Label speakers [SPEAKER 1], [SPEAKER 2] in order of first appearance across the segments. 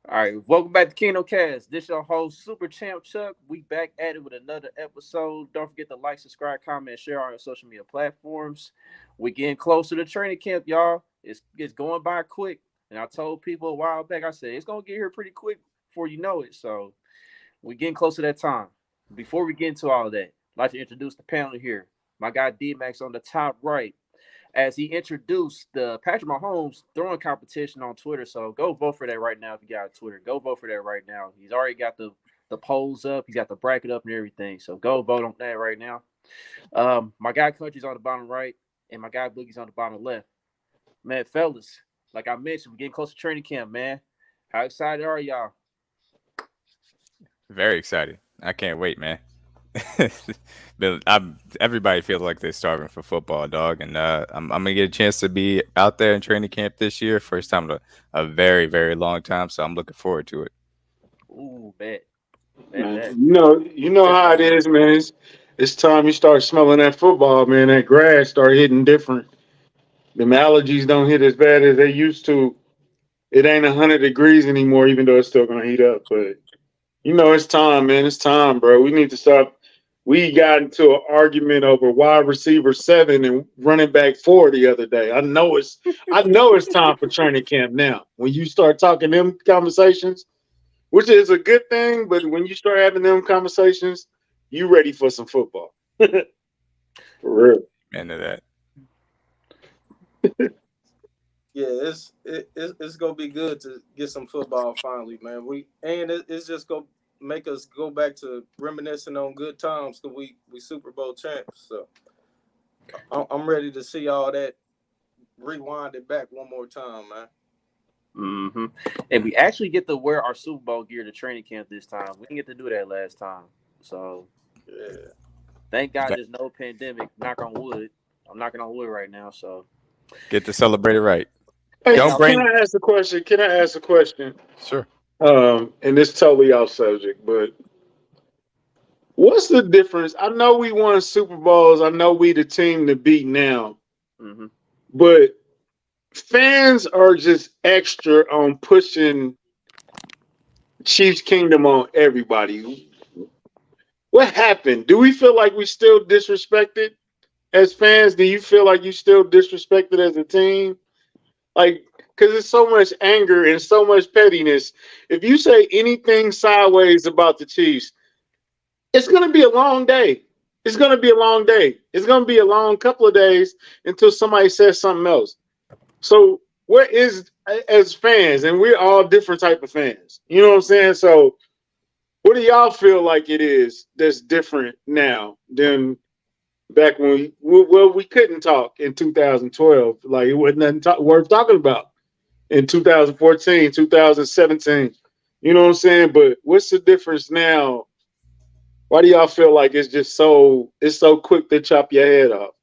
[SPEAKER 1] All right, welcome back to Kast. This your host, Super Champ Chuck. We back at it with another episode. Don't forget to like, subscribe, comment, and share on our social media platforms. We getting closer to training camp, y'all. It's going by quick. And I told people a while back, I said it's gonna get here pretty quick before you know it. So we getting close to that time. Before we get into all of that, I'd like to introduce the panel here. My guy D Max on the top right as he introduced the Patrick Mahomes throwing competition on Twitter. So go vote for that right now if you got a Twitter. Go vote for that right now. He's already got the polls up. He's got the bracket up and everything. So go vote on that right now. My guy Country's on the bottom right, and my guy Boogie's on the bottom left. Man, fellas, like I mentioned, we're getting close to training camp, man. How excited are y'all?
[SPEAKER 2] Very excited. I can't wait, man. Everybody feels like they're starving for football, dog, and I'm gonna get a chance to be out there in training camp this year, first time in a very, very long time. So I'm looking forward to it.
[SPEAKER 1] Ooh, bet. Bet
[SPEAKER 3] Man,
[SPEAKER 1] that.
[SPEAKER 3] you know
[SPEAKER 1] Definitely
[SPEAKER 3] how it
[SPEAKER 1] looking forward
[SPEAKER 3] is,
[SPEAKER 1] to it.
[SPEAKER 3] man. It's time you start smelling that football, man. That grass start hitting different. Them allergies don't hit as bad as they used to. It ain't 100 degrees anymore, even though it's still gonna heat up. But it's time, man. It's time, bro. We need to stop. We got into an argument over wide receiver 7 and running back 4 the other day. I know it's time for training camp now. When you start talking them conversations, which is a good thing, but when you start having them conversations, you ready for some football. For real.
[SPEAKER 2] Into that.
[SPEAKER 4] Yeah, it's gonna be good to get some football finally, man. It's just gonna make us go back to reminiscing on good times because we Super Bowl champs. So I'm ready to see all that rewind it back one more time, man.
[SPEAKER 1] Mm-hmm. And we actually get to wear our Super Bowl gear to training camp this time. We didn't get to do that last time. So
[SPEAKER 4] Yeah.
[SPEAKER 1] thank God
[SPEAKER 2] Got-
[SPEAKER 1] there's no pandemic. Knock on wood. I'm knocking on wood right now. So
[SPEAKER 2] Get to celebrate it right.
[SPEAKER 3] Hey,
[SPEAKER 1] thank
[SPEAKER 2] Don't
[SPEAKER 1] God.
[SPEAKER 3] can
[SPEAKER 2] bring.
[SPEAKER 3] I ask a question? Can I ask a question?
[SPEAKER 2] Sure.
[SPEAKER 3] And it's totally off subject, but what's the difference? I know we won Super Bowls. I know we the team to beat now,
[SPEAKER 1] Mm-hmm.
[SPEAKER 3] but fans are just extra on pushing Chiefs Kingdom on everybody. What happened? Do we feel like we still disrespected as fans? Do you feel like you still disrespected as a team? Like, because there's so much anger and so much pettiness. If you say anything sideways about the Chiefs, it's going to be a long day. It's going to be a long day. It's going to be a long couple of days until somebody says something else. So, where is as fans, and we're all different type of fans. You know what I'm saying? So, what do y'all feel like it is that's different now than back when we couldn't talk in 2012? Like it wasn't nothing worth talking about in 2014, 2017. You know what I'm saying? But what's the difference now? Why do y'all feel like it's so quick to chop your head off?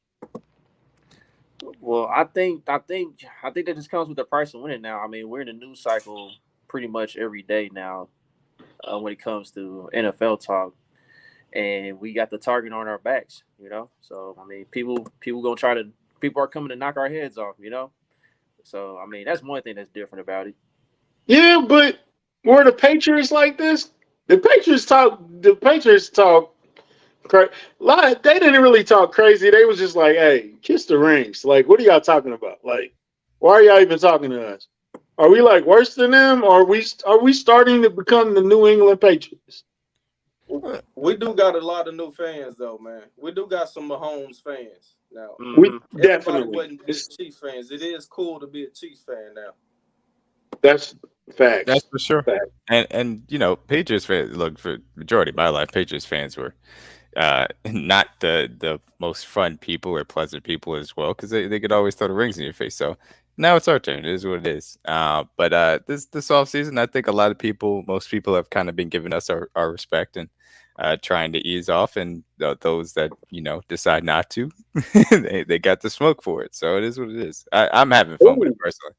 [SPEAKER 1] Well, I think that just comes with the price of winning now. I mean, we're in a news cycle pretty much every day now when it comes to NFL talk, and we got the target on our backs. So I mean, people are coming to knock our heads off. So I mean, that's one thing that's different about it.
[SPEAKER 3] Yeah, but were the Patriots like this? The Patriots talk. They didn't really talk crazy. They was just like, "Hey, kiss the rings." Like, what are y'all talking about? Like, why are y'all even talking to us? Are we like worse than them? Or are we starting to become the New England Patriots?
[SPEAKER 4] We do got a lot of new fans though, man. We do got some Mahomes fans now.
[SPEAKER 3] We
[SPEAKER 1] Hmm.
[SPEAKER 4] Everybody
[SPEAKER 3] definitely.
[SPEAKER 4] wasn't just Chiefs fans. It is cool to be a Chiefs fan now.
[SPEAKER 3] That's
[SPEAKER 2] That's
[SPEAKER 3] facts.
[SPEAKER 2] for sure.
[SPEAKER 3] Facts.
[SPEAKER 2] And Patriots fans. Look, for majority of my life, Patriots fans were not the most fun people or pleasant people as well, because they could always throw the rings in your face. So now it's our turn. It is what it is. But this off season, I think a lot of people, most people, have kind of been giving us our respect and trying to ease off, and those that decide not to, they got the smoke for it. So it is what it is. I'm having fun with it
[SPEAKER 3] Ooh,
[SPEAKER 2] personally.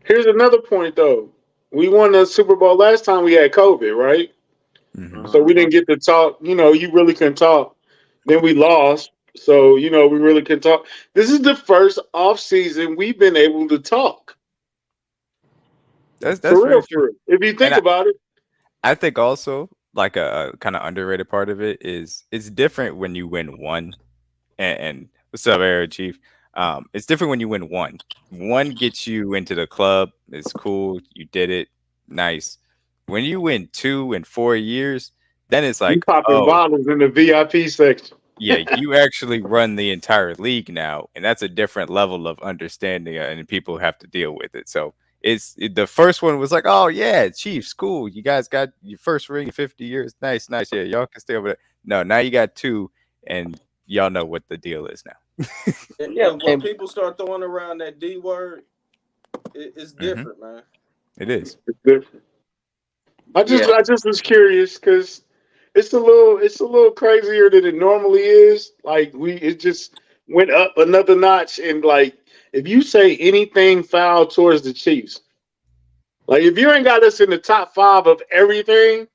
[SPEAKER 3] here's another point though. We won the Super Bowl last time we had COVID, right?
[SPEAKER 2] Hmm.
[SPEAKER 3] So we
[SPEAKER 1] Hmm.
[SPEAKER 3] didn't get to talk. You really couldn't talk. Then we lost. So, we really couldn't talk. This is the first off season we've been able to talk.
[SPEAKER 2] That's
[SPEAKER 3] For
[SPEAKER 2] very
[SPEAKER 3] real,
[SPEAKER 2] true.
[SPEAKER 3] for real. If you think
[SPEAKER 2] And
[SPEAKER 3] about it,
[SPEAKER 2] I think also like a kind of underrated part of it is it's different when you win one. And what's up, Air Chief? It's different when you win one. One gets you into the club. It's cool. You did it. Nice. When you win 2 in 4 years, then it's
[SPEAKER 3] you
[SPEAKER 2] like,
[SPEAKER 3] popping
[SPEAKER 2] oh,
[SPEAKER 3] bottles in the VIP section.
[SPEAKER 2] yeah, you actually run the entire league now, and that's a different level of understanding, and people have to deal with it. So the first one was like, oh yeah, Chiefs, cool. You guys got your first ring in 50 years. Nice, nice. Yeah, y'all can stay over there. No, now you got 2, and y'all know what the deal is now.
[SPEAKER 1] Yeah,
[SPEAKER 4] And when people start throwing around that D word, it's different, man.
[SPEAKER 2] It is.
[SPEAKER 3] It's different. I just was curious because it's a little crazier than it normally is. Like it just went up another notch, and like if you say anything foul towards the Chiefs, like if you ain't got us in the top 5 of everything,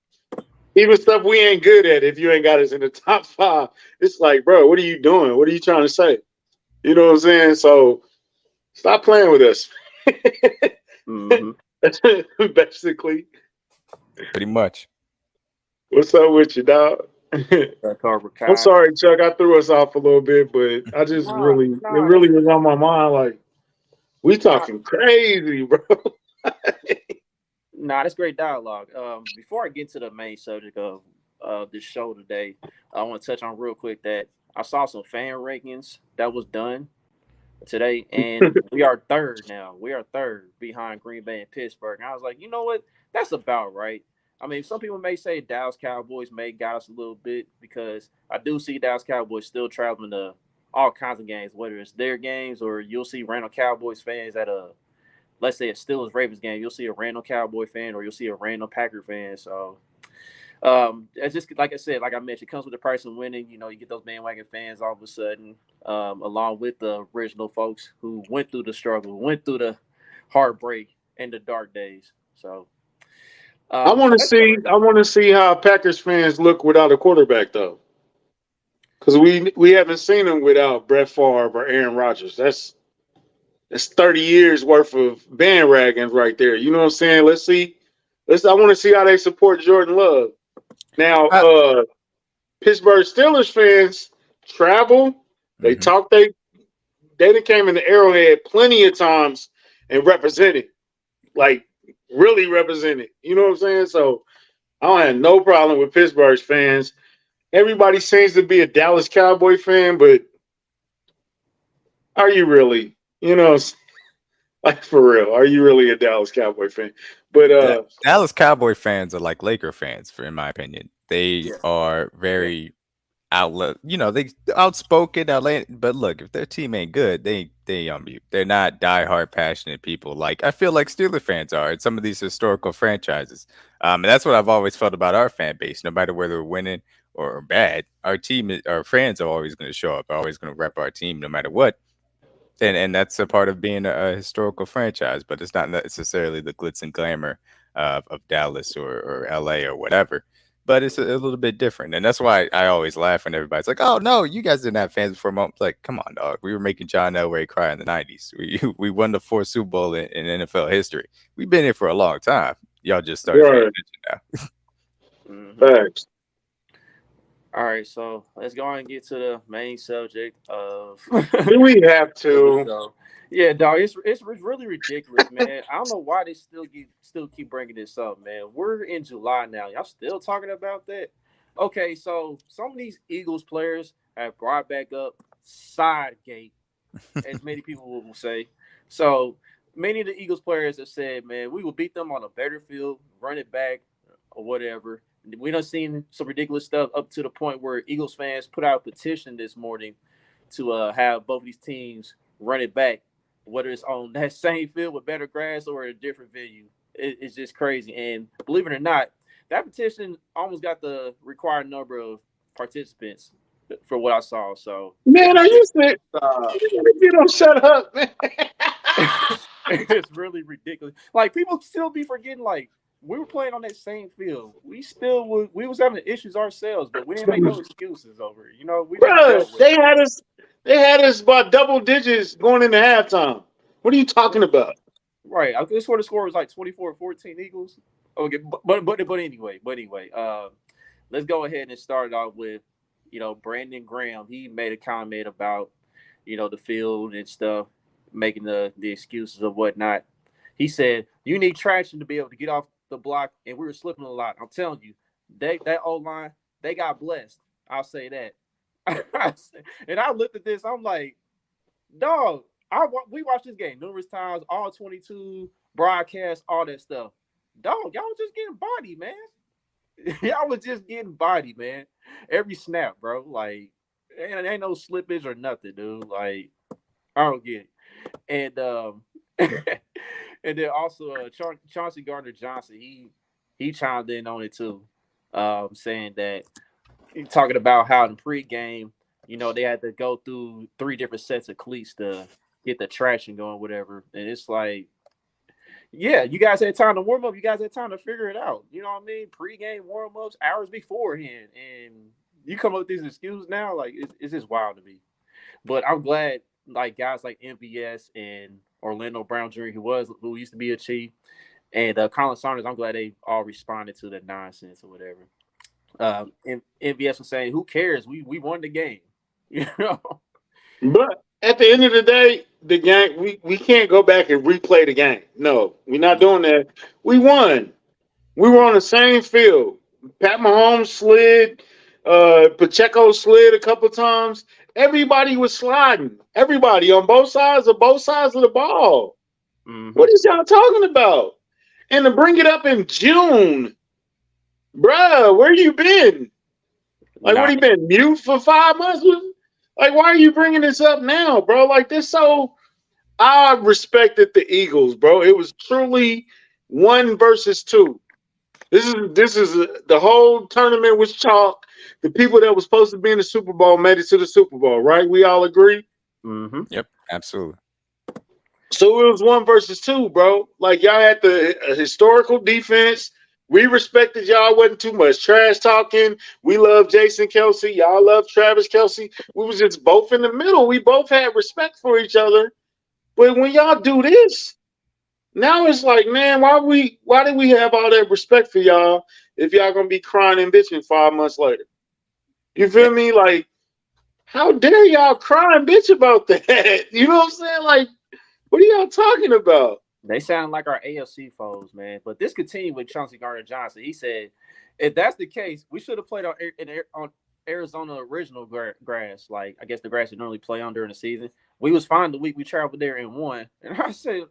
[SPEAKER 3] even stuff we ain't good at, if you ain't got us in the top 5, it's like, bro, what are you doing? What are you trying to say? You know what I'm saying? So stop playing with us. Basically.
[SPEAKER 2] Pretty much.
[SPEAKER 3] What's up with you, dog? I'm sorry, Chuck. I threw us off a little bit, but I just it really was on my mind. Like, we talking crazy, bro.
[SPEAKER 1] Nah, that's great dialogue. Before I get to the main subject of this show today, I want to touch on real quick that I saw some fan rankings that was done today, and we are third now. We are third behind Green Bay and Pittsburgh. And I was like, you know what? That's about right. I mean, some people may say Dallas Cowboys may got us a little bit because I do see Dallas Cowboys still traveling to all kinds of games, whether it's their games or you'll see random Cowboys fans at let's say a Steelers Ravens game. You'll see a random Cowboy fan or you'll see a random Packer fan. So it's just like I said, like I mentioned, it comes with the price of winning. You know, you get those bandwagon fans all of a sudden, along with the original folks who went through the struggle, went through the heartbreak and the dark days. So
[SPEAKER 3] I want to see how Packers fans look without a quarterback, though, because we haven't seen them without Brett Favre or Aaron Rodgers. That's 30 years worth of bandwagons right there. You know what I'm saying? Let's see. I want to see how they support Jordan Love. Now, Pittsburgh Steelers fans travel. They talk. They came in the Arrowhead plenty of times and represented, like really represented. You know what I'm saying? So I don't have no problem with Pittsburgh fans. Everybody seems to be a Dallas Cowboy fan, but are you really? You know, like for real, are you really a Dallas Cowboy fan? But
[SPEAKER 2] Dallas Cowboy fans are like Laker fans, in my opinion. They are very outlet, they outspoken, but look, if their team ain't good, they on mute. They're not diehard passionate people like I feel like Steelers fans are in some of these historical franchises. And that's what I've always felt about our fan base. No matter whether we're winning or bad, our fans are always going to show up, always going to rep our team no matter what. And that's a part of being a historical franchise, but it's not necessarily the glitz and glamour of Dallas or LA or whatever. But it's a little bit different. And that's why I always laugh when everybody's like, oh, no, you guys didn't have fans before a moment. Like, come on, dog. We were making John Elway cry in the 90s. We won the 4th Super Bowl in NFL history. We've been here for a long time. Y'all just started paying attention
[SPEAKER 3] now. Thanks.
[SPEAKER 1] All right, so let's go on and get to the main subject of.
[SPEAKER 3] Do we have to?
[SPEAKER 1] Yeah, dog, it's really ridiculous, man. I don't know why they still keep bringing this up, man. We're in July now. Y'all still talking about that? Okay, so some of these Eagles players have brought back up Sod Gate, as many people will say. So many of the Eagles players have said, man, we will beat them on a better field, run it back, or whatever. We done seen some ridiculous stuff up to the point where Eagles fans put out a petition this morning to have both of these teams run it back, whether it's on that same field with better grass or a different venue. It's just crazy. And believe it or not, that petition almost got the required number of participants for what I saw. So,
[SPEAKER 3] man, are you sick? You don't shut up, man.
[SPEAKER 1] It's really ridiculous. Like, people still be forgetting, like, we were playing on that same field. We was having issues ourselves, but we didn't make no excuses over it. You know,
[SPEAKER 3] they had us by double digits going into halftime. What are you talking about?
[SPEAKER 1] Right. I could swear the score was like 24-14 Eagles. Okay, but anyway, let's go ahead and start off with, Brandon Graham. He made a comment about, the field and stuff, making the excuses of whatnot. He said, you need traction to be able to get off the block, and we were slipping a lot. I'm telling you, that O-line, they got blessed. I'll say that. And I looked at this, I'm like, dog, we watched this game numerous times, all 22 broadcasts, all that stuff. Dog, y'all was just getting bodied, man. Y'all was just getting bodied, man. Every snap, bro. Like, ain't no slippage or nothing, dude. Like, I don't get it. And and then also Chauncey Gardner-Johnson, he chimed in on it too, saying that, talking about how in pregame, they had to go through 3 different sets of cleats to get the traction going, whatever. And it's like, yeah, you guys had time to warm up. You guys had time to figure it out. You know what I mean? Pre-game warm-ups, hours beforehand. And you come up with these excuses now, like, it's just wild to me. But I'm glad, like, guys like MVS and Orlando Brown Jr., who used to be a Chief, and Colin Saunders, I'm glad they all responded to the nonsense or whatever. And MVS was saying, who cares? We won the game.
[SPEAKER 3] But at the end of the day, the game, we can't go back and replay the game. No, we're not doing that. We won. We were on the same field. Pat Mahomes slid. Pacheco slid a couple times. Everybody was sliding. Everybody on both sides of the ball. Mm-hmm. What is y'all talking about? And to bring it up in June, bruh, where you been? Like, what, you been mute for 5 months? Like, why are you bringing this up now, bro? Like, this so... I respected the Eagles, bro. It was truly 1 versus 2. This is the whole tournament was chalk. The people that were supposed to be in the Super Bowl made it to the Super Bowl, right? We all agree?
[SPEAKER 2] Mm-hmm. Yep, absolutely.
[SPEAKER 3] So it was 1 versus 2, bro. Like, y'all had the historical defense. We respected y'all. Wasn't too much trash talking. We love Jason Kelce. Y'all love Travis Kelce. We was just both in the middle. We both had respect for each other. But when y'all do this, now it's like, man, why did we have all that respect for y'all if y'all gonna be crying and bitching 5 months later? You feel me? Like, how dare y'all cry and bitch about that? You know what I'm saying? Like, what are y'all talking about?
[SPEAKER 1] They sound like our AFC foes, man. But this continued with Chauncey Gardner-Johnson. He said, if that's the case, we should have played on Arizona original grass. Like, I guess the grass you normally play on during the season. We was fine the week we traveled there and won. And I said,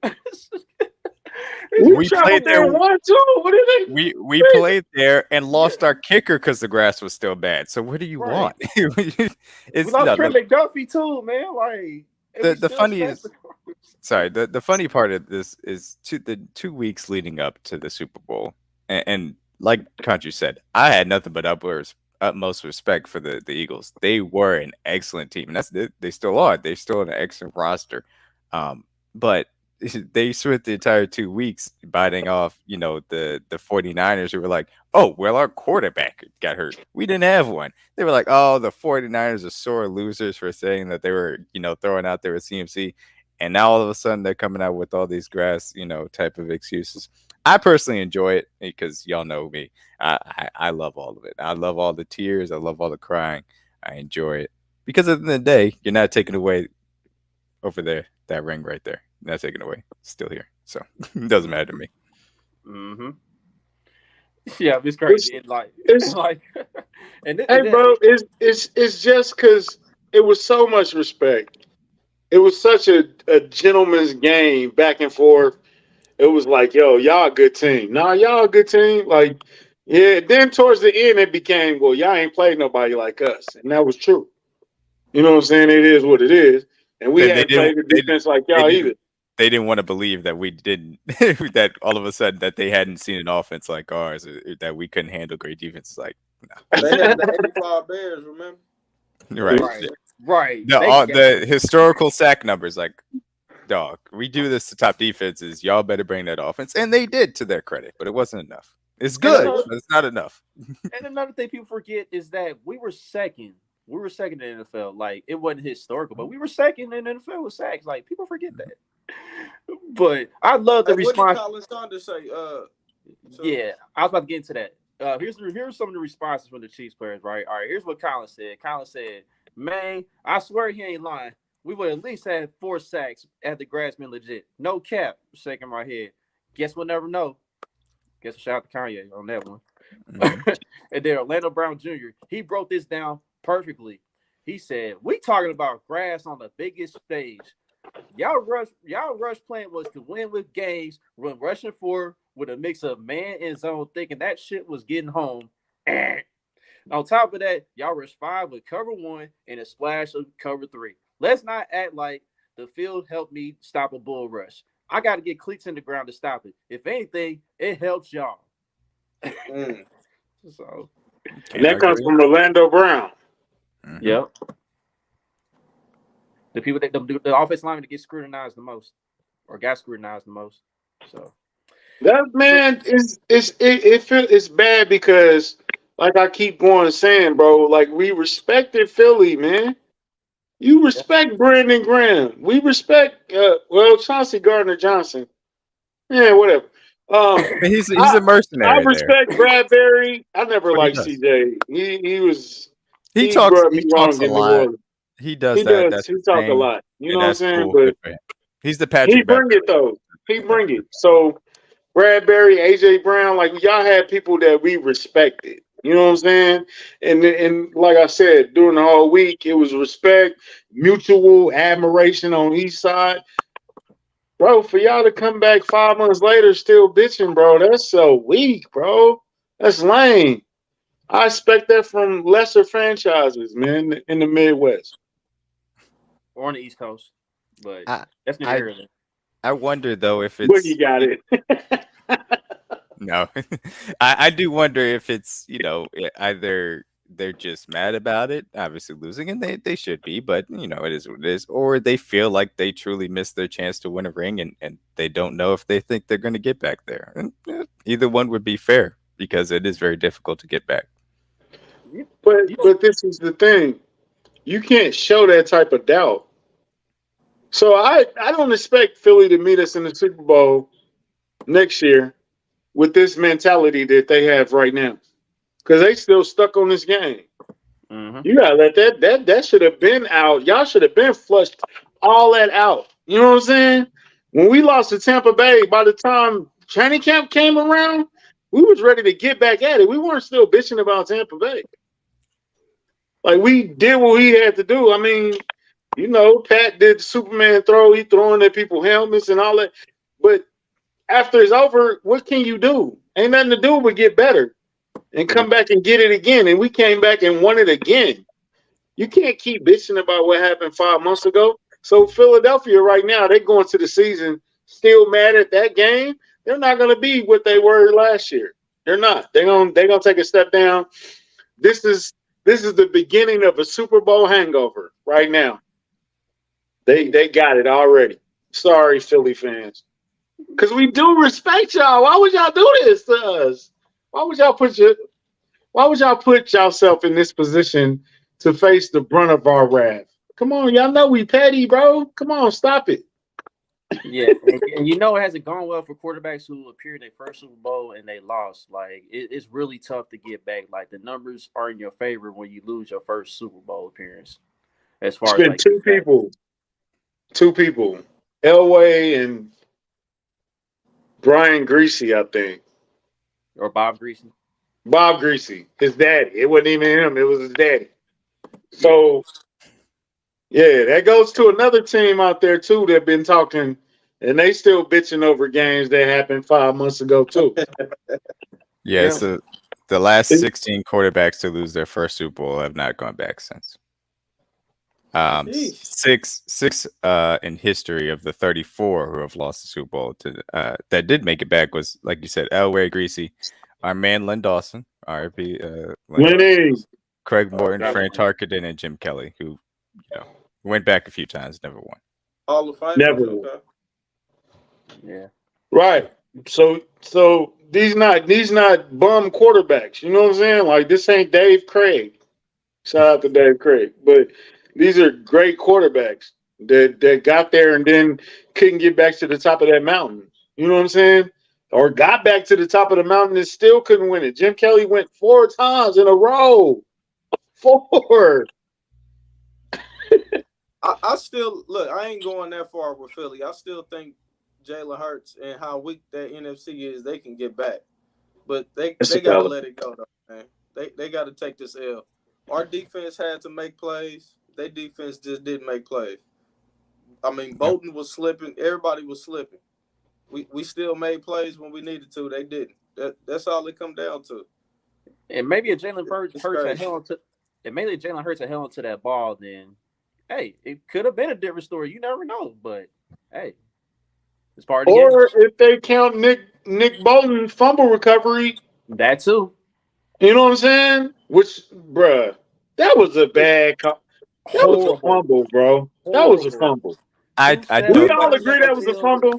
[SPEAKER 3] we played there and won too. What are
[SPEAKER 2] they? We played there and lost our kicker because the grass was still bad. So what do you want?
[SPEAKER 1] We lost Trey McDuffie too, man. Like,
[SPEAKER 2] the funny is, sorry, the funny part of this is the 2 weeks leading up to the Super Bowl, and like Country said, I had nothing but utmost respect for the Eagles. They were an excellent team, and they still are. They're still an excellent roster. But they spent the entire 2 weeks biting off, the 49ers who were like, oh, well, our quarterback got hurt. We didn't have one. They were like, oh, the 49ers are sore losers for saying that they were, throwing out there with CMC. And now all of a sudden they're coming out with all these grass, type of excuses. I personally enjoy it because y'all know me. I love all of it. I love all the tears. I love all the crying. I enjoy it because at the end of the day, you're not taking away over there, that ring right there. Not taken away. It's still here. So it doesn't matter to me.
[SPEAKER 1] Mm-hmm. Yeah, it's crazy. It's like
[SPEAKER 3] bro, it's just because it was so much respect. It was such a gentleman's game back and forth. It was like, yo, y'all a good team. Nah, y'all a good team. Like, yeah, then towards the end it became, well, y'all ain't played nobody like us. And that was true. You know what I'm saying? It is what it is. And we hadn't played the defense like y'all either.
[SPEAKER 2] They didn't want to believe that we didn't, that all of a sudden that they hadn't seen an offense like ours, or that we couldn't handle great defense. Like,
[SPEAKER 4] no. They had the 85 Bears, remember?
[SPEAKER 1] Right.
[SPEAKER 2] The historical sack numbers, like, dog, we do this to top defenses. Y'all better bring that offense. And they did, to their credit, but it wasn't enough. It's good, but it's not enough.
[SPEAKER 1] And another thing people forget is that we were second. We were second in the NFL. Like, it wasn't historical, but we were second in the NFL with sacks. Like, people forget that. But I love the
[SPEAKER 4] Hey, what did
[SPEAKER 1] response.
[SPEAKER 4] Colin Saunders say? So-
[SPEAKER 1] Yeah, I was about to get into that. Here's some of the responses from the Chiefs players, right? All right, here's what Colin said. Colin said, "Man, I swear he ain't lying. We would at least have 4 sacks at the grass been legit. No cap." Shaking my head. Guess we'll never know. Guess a shout out to Kanye on that one. And then Orlando Brown Jr. He broke this down perfectly. He said, "We talking about grass on the biggest stage. Y'all rush plan was to win with games when rushing for with a mix of man and zone, thinking that shit was getting home. On top of that, y'all rush 5 with cover 1 and a splash of cover 3. Let's not act like the field helped me stop a bull rush. I got to get cleats in the ground to stop it. If anything, it helps y'all." So,
[SPEAKER 3] and that comes from Orlando Brown.
[SPEAKER 1] Yep. The people that the offensive lineman that get scrutinized the most, or got scrutinized the most. So
[SPEAKER 3] that man it's bad because, like I keep going saying, bro, like we respected Philly, man. You respect Brandon Graham. We respect Chauncey Gardner-Johnson. Yeah, whatever.
[SPEAKER 2] He's a mercenary.
[SPEAKER 3] I respect Bradbury. I never liked
[SPEAKER 2] does.
[SPEAKER 3] CJ. He
[SPEAKER 2] talks
[SPEAKER 3] rubbed me wrong
[SPEAKER 2] a
[SPEAKER 3] in New
[SPEAKER 2] lot.
[SPEAKER 3] Orleans.
[SPEAKER 2] He does
[SPEAKER 3] He
[SPEAKER 2] that.
[SPEAKER 3] does. He talk a lot. You know what I'm saying?
[SPEAKER 2] Cool.
[SPEAKER 3] But
[SPEAKER 2] he's the Patrick.
[SPEAKER 3] he bring it though. He bring it. So Bradbury, AJ Brown, like y'all had people that we respected. You know what I'm saying? And like I said, during the whole week, it was respect, mutual admiration on each side. Bro, for y'all to come back 5 months later still bitching, bro, that's so weak, bro. That's lame. I expect that from lesser franchises, man, in the Midwest.
[SPEAKER 1] or on the East Coast. But that's neither here nor there.
[SPEAKER 2] I wonder though if it's
[SPEAKER 3] Where you got it.
[SPEAKER 2] No. I do wonder if it's, either they're just mad about it, obviously losing, and they should be, but it is what it is, or they feel like they truly missed their chance to win a ring and they don't know if they think they're going to get back there. And either one would be fair because it is very difficult to get back.
[SPEAKER 3] But this is the thing. You can't show that type of doubt. So I don't expect Philly to meet us in the Super Bowl next year with this mentality that they have right now. Because they still stuck on this game. Mm-hmm. You gotta let that should have been out. Y'all should have been flushed all that out. You know what I'm saying? When we lost to Tampa Bay, by the time training camp came around, we was ready to get back at it. We weren't still bitching about Tampa Bay. Like we did what we had to do. I mean, Pat did the Superman throw. He throwing at people helmets and all that. But after it's over, what can you do? Ain't nothing to do but get better and come back and get it again. And we came back and won it again. You can't keep bitching about what happened 5 months ago. So Philadelphia right now, they're going to the season still mad at that game. They're not going to be what they were last year. They're not. They're gonna take a step down. This is the beginning of a Super Bowl hangover right now. They got it already. Sorry, Philly fans. Because we do respect y'all. Why would y'all do this to us? Why would y'all put yourself in this position to face the brunt of our wrath? Come on, y'all know we petty, bro. Come on, stop it.
[SPEAKER 1] Yeah, and it hasn't gone well for quarterbacks who appeared in their first Super Bowl and they lost. Like it's really tough to get back. Like the numbers are in your favor when you lose your first Super Bowl appearance. As far
[SPEAKER 3] it's
[SPEAKER 1] as
[SPEAKER 3] been two people, Elway and Brian Greasy, I think,
[SPEAKER 1] or Bob Greasy.
[SPEAKER 3] Bob Greasy, his daddy. It wasn't even him; it was his daddy. So, yeah, that goes to another team out there too that been talking, and they still bitching over games that happened 5 months ago too.
[SPEAKER 2] Yeah, so the last 16 quarterbacks to lose their first Super Bowl have not gone back since. Six in history of the 34 who have lost the Super Bowl that did make it back was, like you said, Elway, Greasy, our man Len Dawson, R.I.P. Craig Morton, Fran Tarkenton, and Jim Kelly, who went back a few times, never won.
[SPEAKER 4] All the five.
[SPEAKER 3] Never.
[SPEAKER 4] Okay.
[SPEAKER 1] Yeah.
[SPEAKER 3] Right. So these not bum quarterbacks. You know what I'm saying? Like this ain't Dave Craig. Shout out to Dave Craig, but these are great quarterbacks. that got there and then couldn't get back to the top of that mountain. You know what I'm saying? Or got back to the top of the mountain and still couldn't win it. Jim Kelly went 4 times in a row. 4.
[SPEAKER 4] I still look. I ain't going that far with Philly. I still think Jalen Hurts and how weak that NFC is, they can get back. But they gotta let it go though, man. They gotta take this L. Our defense had to make plays. Their defense just didn't make plays. I mean, Bolton was slipping. Everybody was slipping. We still made plays when we needed to. They didn't. That's all it come down to.
[SPEAKER 1] And maybe if Jalen Hurts had held onto that ball, then hey, it could have been a different story. You never know. But hey, it's part of the game.
[SPEAKER 3] Or if they count Nick Bolton fumble recovery,
[SPEAKER 1] that too.
[SPEAKER 3] You know what I'm saying? Which, bruh, that was a bad call. That was a fumble, bro. That was a fumble.
[SPEAKER 2] I
[SPEAKER 3] we all agree that was a fumble.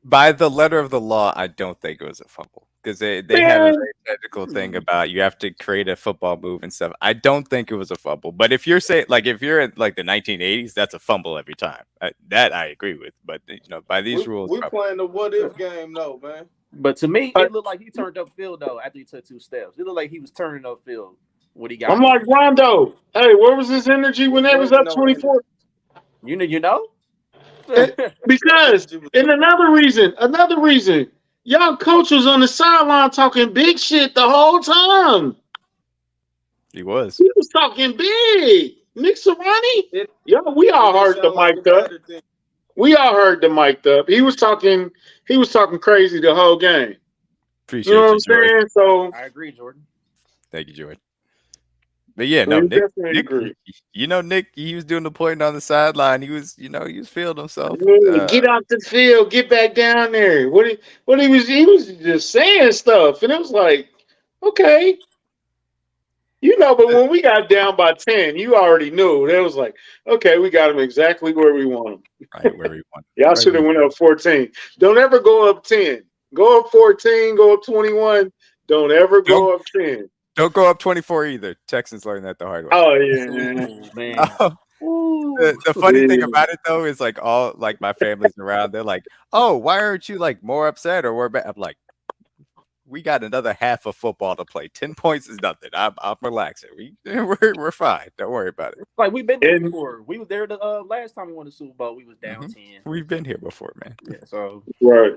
[SPEAKER 2] By the letter of the law, I don't think it was a fumble because they have a very technical thing about you have to create a football move and stuff. I don't think it was a fumble. But if you're saying if you're at like the 1980s, that's a fumble every time. That I agree with. But by these rules,
[SPEAKER 4] we're playing the what if game, though, man.
[SPEAKER 1] But to me, it looked like he turned upfield though after he took 2 steps. It looked like he was turning upfield when he got.
[SPEAKER 3] I'm like Rondo. Hey, where was his energy when they was up 24?
[SPEAKER 1] You know.
[SPEAKER 3] Because and another reason, y'all coach was on the sideline talking big shit the whole time.
[SPEAKER 2] He was
[SPEAKER 3] talking big. Nick Sirianni? We all heard the mic up. We all heard the mic up. He was talking crazy the whole game.
[SPEAKER 2] Appreciate
[SPEAKER 3] you know what I'm saying? So
[SPEAKER 1] I agree, Jordan.
[SPEAKER 2] Thank you, Jordan. But yeah, no, Nick, Nick, he was doing the pointing on the sideline. He was feeling himself.
[SPEAKER 3] Get out the field, get back down there. He was just saying stuff, and it was like, okay, But when we got down by 10, you already knew. It was like, okay, we got him exactly where we want him.
[SPEAKER 2] Right where we want him.
[SPEAKER 3] Y'all should have went up 14. Don't ever go up 10. Go up 14. Go up 21. Don't ever go up 10.
[SPEAKER 2] Don't go up 24 either. Texans learned that the hard way.
[SPEAKER 3] Oh, yeah, man.
[SPEAKER 2] The funny thing about it, though, is all my family's around. They're like, oh, why aren't you more upset or more bad? I'm like, we got another half of football to play. 10 points is nothing. I'm relaxing. We're fine. Don't worry about it.
[SPEAKER 1] We've been there before. We were there the last time we won the Super Bowl. We was down 10.
[SPEAKER 2] We've been here before, man.
[SPEAKER 1] Yeah, so
[SPEAKER 3] right.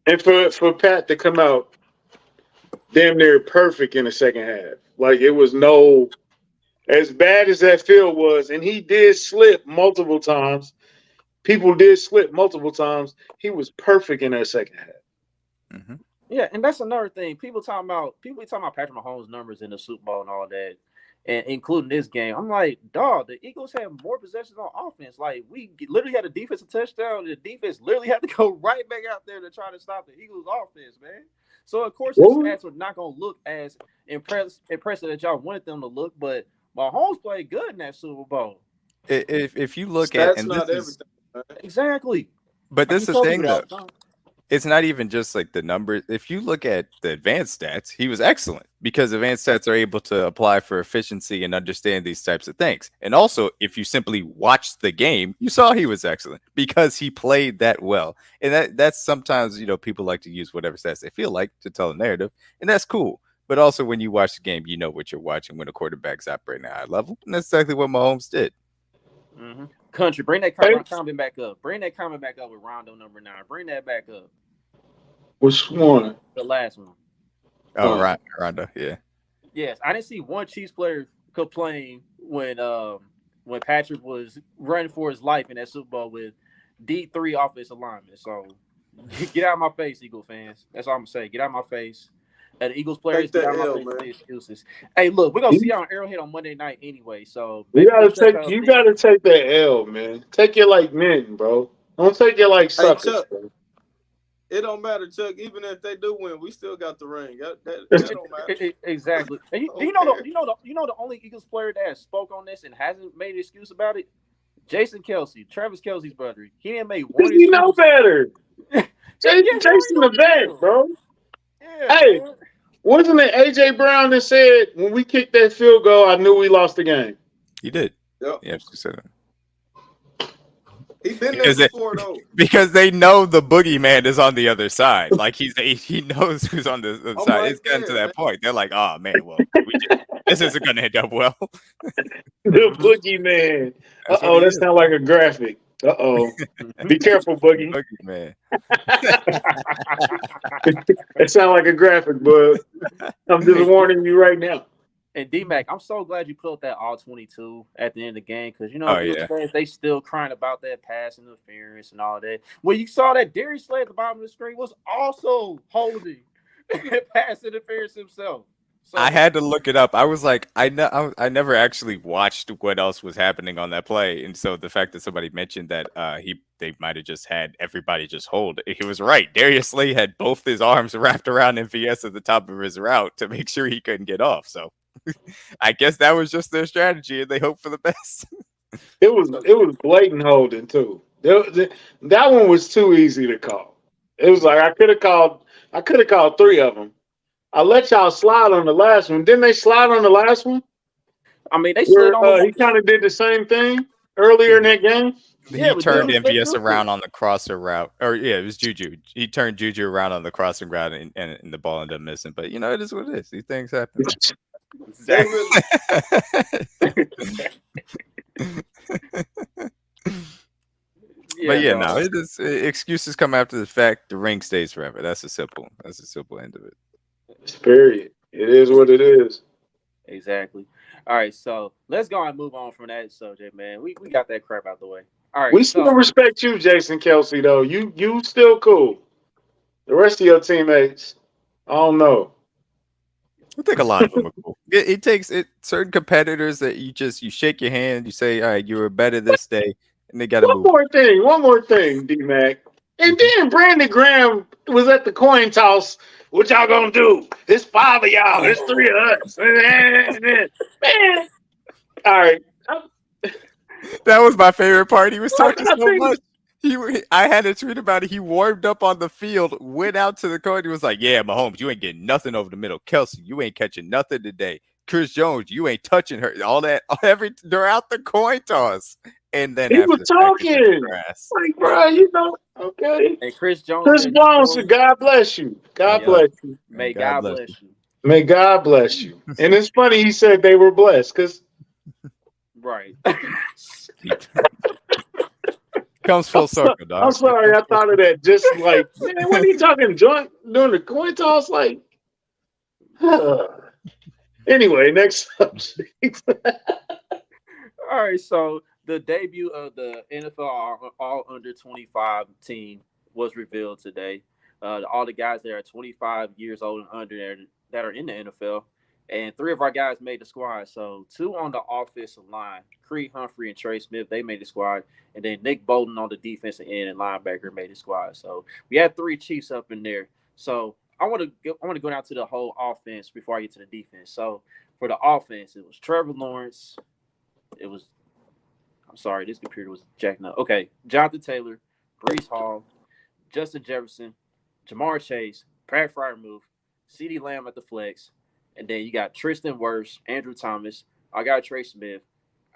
[SPEAKER 3] And for Pat to come out damn near perfect in the second half. It was no, as bad as that field was, and he did slip multiple times. People did slip multiple times. He was perfect in that second half.
[SPEAKER 2] Mm-hmm.
[SPEAKER 1] Yeah, and that's another thing. People talking about Patrick Mahomes' numbers in the Super Bowl and all that, and including this game. I'm like, dog, the Eagles have more possessions on offense. We literally had a defensive touchdown. The defense literally had to go right back out there to try to stop the Eagles' offense, man. So, of course, the stats are not going to look as impressive that y'all wanted them to look, but Mahomes played good in that Super Bowl.
[SPEAKER 2] If you look
[SPEAKER 4] stats
[SPEAKER 2] at and
[SPEAKER 4] not
[SPEAKER 2] this
[SPEAKER 4] everything.
[SPEAKER 1] Exactly.
[SPEAKER 2] But this is the thing, though. It's not even just the numbers. If you look at the advanced stats, he was excellent because advanced stats are able to apply for efficiency and understand these types of things. And also, if you simply watched the game, you saw he was excellent because he played that well. And that's sometimes, people like to use whatever stats they feel like to tell a narrative, and that's cool. But also, when you watch the game, you know what you're watching when a quarterback's operating at a high level. And that's exactly what Mahomes did.
[SPEAKER 1] Mm-hmm. Country, bring that comment back up. Bring that comment back up with Rondo number 9. Bring that back up.
[SPEAKER 3] Which one?
[SPEAKER 1] The last one.
[SPEAKER 2] Oh, right, Rondo. Yeah.
[SPEAKER 1] Yes, I didn't see one Chiefs player complain when Patrick was running for his life in that Super Bowl with D3 offensive linemen. So get out of my face, Eagle fans. That's all I'm gonna say. Get out of my face. The Eagles players get out of my face. Excuses. Hey, look, we're gonna see y'all on Arrowhead on Monday night anyway. So
[SPEAKER 3] you gotta take that L, man. Take it like men, bro. Don't take it like suckers.
[SPEAKER 4] Chuck, it don't matter, Chuck. Even if they do win, we still got the ring. That don't matter.
[SPEAKER 1] Exactly. And you know the only Eagles player that has spoke on this and hasn't made an excuse about it? Jason Kelce, Travis Kelce's brother. He didn't make one excuse.
[SPEAKER 3] You know better. Jason the vet, bro.
[SPEAKER 1] Yeah,
[SPEAKER 3] hey,
[SPEAKER 1] man.
[SPEAKER 3] Wasn't it A.J. Brown that said when we kicked that field goal, I knew we lost the game?
[SPEAKER 2] He did.
[SPEAKER 4] Yep.
[SPEAKER 2] He absolutely said that.
[SPEAKER 4] He been there before though.
[SPEAKER 2] Because they know the boogeyman is on the other side. Like he knows who's on the other side.
[SPEAKER 4] Right
[SPEAKER 2] It's gotten to that
[SPEAKER 4] man.
[SPEAKER 2] point. They're like, oh man, well, this isn't gonna end up well.
[SPEAKER 3] The boogeyman. That sounds like a graphic. Be careful, Boogie.
[SPEAKER 2] Boogeyman.
[SPEAKER 3] It sounds like a graphic, but I'm just warning you right now.
[SPEAKER 1] And D-Mac, I'm so glad you put up that all 22 at the end of the game because, fans, they still crying about that pass interference and all that. When you saw that Darius Slay at the bottom of the screen was also holding pass interference himself. So,
[SPEAKER 2] I had to look it up. I was like, I never actually watched what else was happening on that play, and so the fact that somebody mentioned that they might have just had everybody just hold. He was right. Darius Slay had both his arms wrapped around MVS at the top of his route to make sure he couldn't get off. So I guess that was just their strategy, and they hope for the best.
[SPEAKER 3] It was blatant holding too. That one was too easy to call. It was like I could have called 3 of them. I let y'all slide on the last one. Didn't they slide on the last one?
[SPEAKER 1] I mean, they slid on.
[SPEAKER 3] He kind of did the same thing earlier in that game.
[SPEAKER 2] He turned MVS around on the crosser route. Or, it was Juju. He turned Juju around on the crossing route, and the ball ended up missing. But, it is what it is. These things happen.
[SPEAKER 1] Exactly.
[SPEAKER 2] It is excuses come after the fact. The ring stays forever. That's a simple end of it.
[SPEAKER 3] Period. It is what it is.
[SPEAKER 1] Exactly. All right, so let's go and move on from that subject, man. We got that crap out the way. All right.
[SPEAKER 3] We still respect you, Jason Kelsey, though. You still cool. The rest of your teammates, I don't know.
[SPEAKER 2] I think a lot of them are cool. It takes certain competitors that you shake your hand, you say, all right, you were better this day, and they got to move.
[SPEAKER 3] One more thing, D-Mac. And then Brandon Graham was at the coin toss. What y'all gonna do? It's 5 of y'all. It's 3 of us. Man. All right.
[SPEAKER 2] That was my favorite part. He was talking so much. I had a tweet about it. He warmed up on the field, went out to the coin. He was like, yeah, Mahomes, you ain't getting nothing over the middle. Kelsey, you ain't catching nothing today. Chris Jones, you ain't touching her. All that, they're out the coin toss. And then
[SPEAKER 3] he was talking. Like, bro, okay.
[SPEAKER 1] And Chris Jones,
[SPEAKER 3] God bless you. God bless you.
[SPEAKER 1] May God bless you.
[SPEAKER 3] May God bless you. And it's funny he said they were blessed because.
[SPEAKER 1] Right.
[SPEAKER 3] Comes full circle, dog. I'm sorry, I thought of that. Just like, man, when he talking joint during the coin toss, like. Anyway, next subject.
[SPEAKER 1] All right, so the debut of the NFL All-Under 25 team was revealed today. All the guys that are 25 years old and under there that are in the NFL, and 3 of our guys made the squad. So 2 on the offensive line, Creed Humphrey and Trey Smith, they made the squad, and then Nick Bolton on the defensive end and linebacker made the squad. So we had 3 Chiefs up in there. So I want to go down to the whole offense before I get to the defense. So for the offense, it was Trevor Lawrence. I'm sorry, this computer was jacking up. Okay, Jonathan Taylor, Breece Hall, Justin Jefferson, Jamar Chase, Pat Freiermuth, CeeDee Lamb at the flex, and then you got Tristan Wirfs, Andrew Thomas, our guy Trey Smith,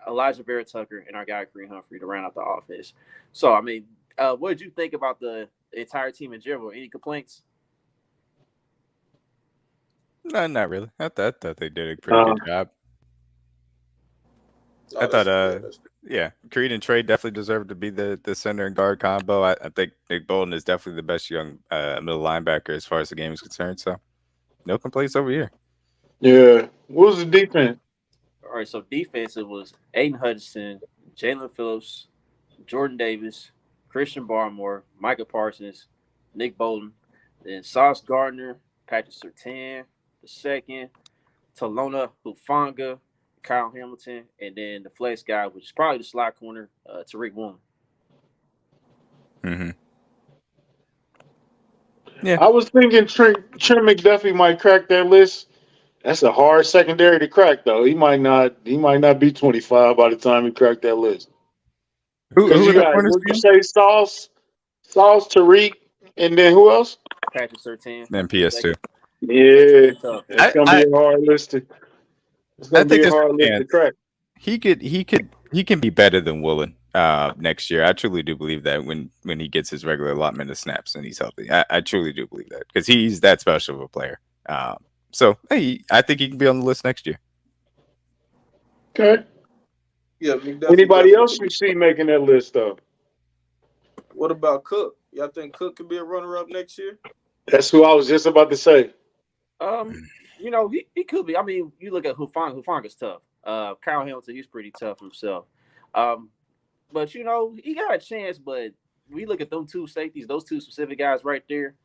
[SPEAKER 1] Elijah Vera Tucker, and our guy Creed Humphrey to round out the offense. So, I mean, what did you think about the entire team in general? Any complaints?
[SPEAKER 2] No, not really. I thought they did a pretty good job. I thought, Creed and Trey definitely deserve to be the center and guard combo. I think Nick Bolton is definitely the best young middle linebacker as far as the game is concerned. So, no complaints over here.
[SPEAKER 3] Yeah. What was the defense?
[SPEAKER 1] All right, so defense, it was Aiden Hutchinson, Jalen Phillips, Jordan Davis, Christian Barmore, Micah Parsons, Nick Bolton, then Sauce Gardner, Patrick Surtain, the second, Talona Hufanga, Kyle Hamilton, and then the flex guy, which is probably the slot corner, Tariq Woolen.
[SPEAKER 2] Mm-hmm. Yeah,
[SPEAKER 3] I was thinking Trent McDuffie might crack that list. That's a hard secondary to crack, though. He might not be 25 by the time he cracked that list. Who you got? What you say? Sauce, Tariq, and then who else?
[SPEAKER 1] Patrick Surtain.
[SPEAKER 2] And PS2.
[SPEAKER 3] Yeah, it's gonna be a hard list to crack.
[SPEAKER 2] He can be better than Woolen. next year. I truly do believe that when he gets his regular allotment of snaps and he's healthy. I truly do believe that because he's that special of a player. So hey, I think he can be on the list next year.
[SPEAKER 3] Okay.
[SPEAKER 4] Yeah,
[SPEAKER 3] Anybody else you see making that list though?
[SPEAKER 4] What about Cook? Y'all think Cook could be a runner-up next year?
[SPEAKER 3] That's who I was just about to say.
[SPEAKER 1] You know, he could be. I mean, you look at Hufanga's tough. Kyle Hamilton, he's pretty tough himself. But you know, he got a chance. But we look at them two safeties, those two specific guys right there.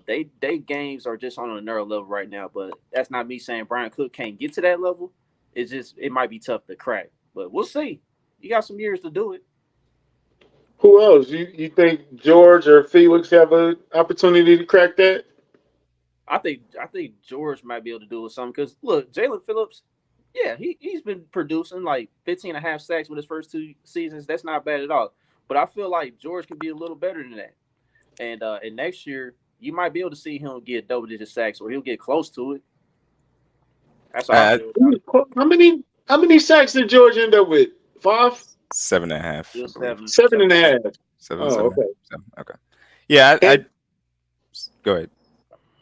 [SPEAKER 1] They games are just on another level right now. But that's not me saying Brian Cook can't get to that level. It's just it might be tough to crack. But we'll see. You got some years to do it.
[SPEAKER 3] Who else? You think George or Felix have an opportunity to crack that?
[SPEAKER 1] I think George might be able to do it something because look, Jalen Phillips, yeah, he's been producing like 15 and a half sacks with his first 2 seasons. That's not bad at all. But I feel like George can be a little better than that. And next year you might be able to see him get double-digit sacks or he'll get close to it. That's all I feel about it.
[SPEAKER 3] How many sacks did George end up with? 5?
[SPEAKER 2] 7.5.
[SPEAKER 3] 7.5.
[SPEAKER 2] 7.
[SPEAKER 3] Oh, okay.
[SPEAKER 2] 7. Okay. Yeah, I go ahead.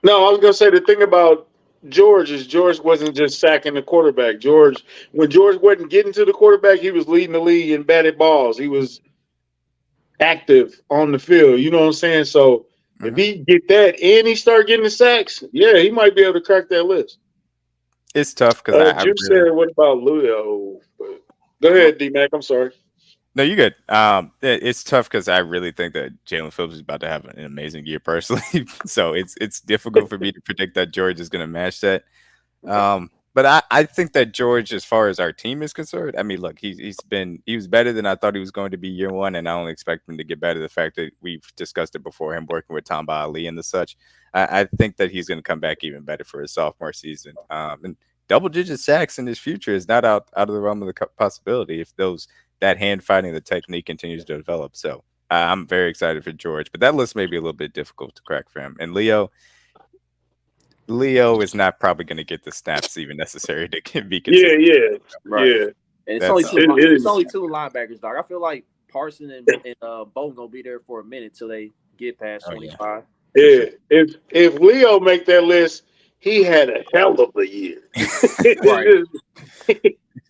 [SPEAKER 3] No, I was gonna say the thing about George is George wasn't just sacking the quarterback. When George wasn't getting to the quarterback, he was leading the league in batted balls. He was active on the field. You know what I'm saying? So if he get that and he start getting the sacks, yeah, he might be able to crack that list.
[SPEAKER 2] It's tough because
[SPEAKER 3] Jim said, "What about Leo?" Go ahead, D-Mac. I'm sorry.
[SPEAKER 2] No, you're good. It's tough because I really think that Jalen Phillips is about to have an amazing year personally. So it's difficult for me to predict that George is going to match that. But I think that George, as far as our team is concerned, I mean, look, he was better than I thought he was going to be year one, and I only expect him to get better. The fact that we've discussed it before, him working with Tamba Ali and the such, I think that he's going to come back even better for his sophomore season. And double-digit sacks in his future is not out of the realm of the possibility if that hand fighting, the technique continues to develop. So I'm very excited for George, but that list may be a little bit difficult to crack for him. And Leo is not probably going to get the snaps even necessary to be considered.
[SPEAKER 3] Yeah,
[SPEAKER 1] right.
[SPEAKER 3] Yeah.
[SPEAKER 1] And it's only 2 linebackers, dog. I feel like Parson and Bolton gonna be there for a minute till they get past 25.
[SPEAKER 3] Yeah. If Leo make that list, he had a hell of a year.
[SPEAKER 1] Right.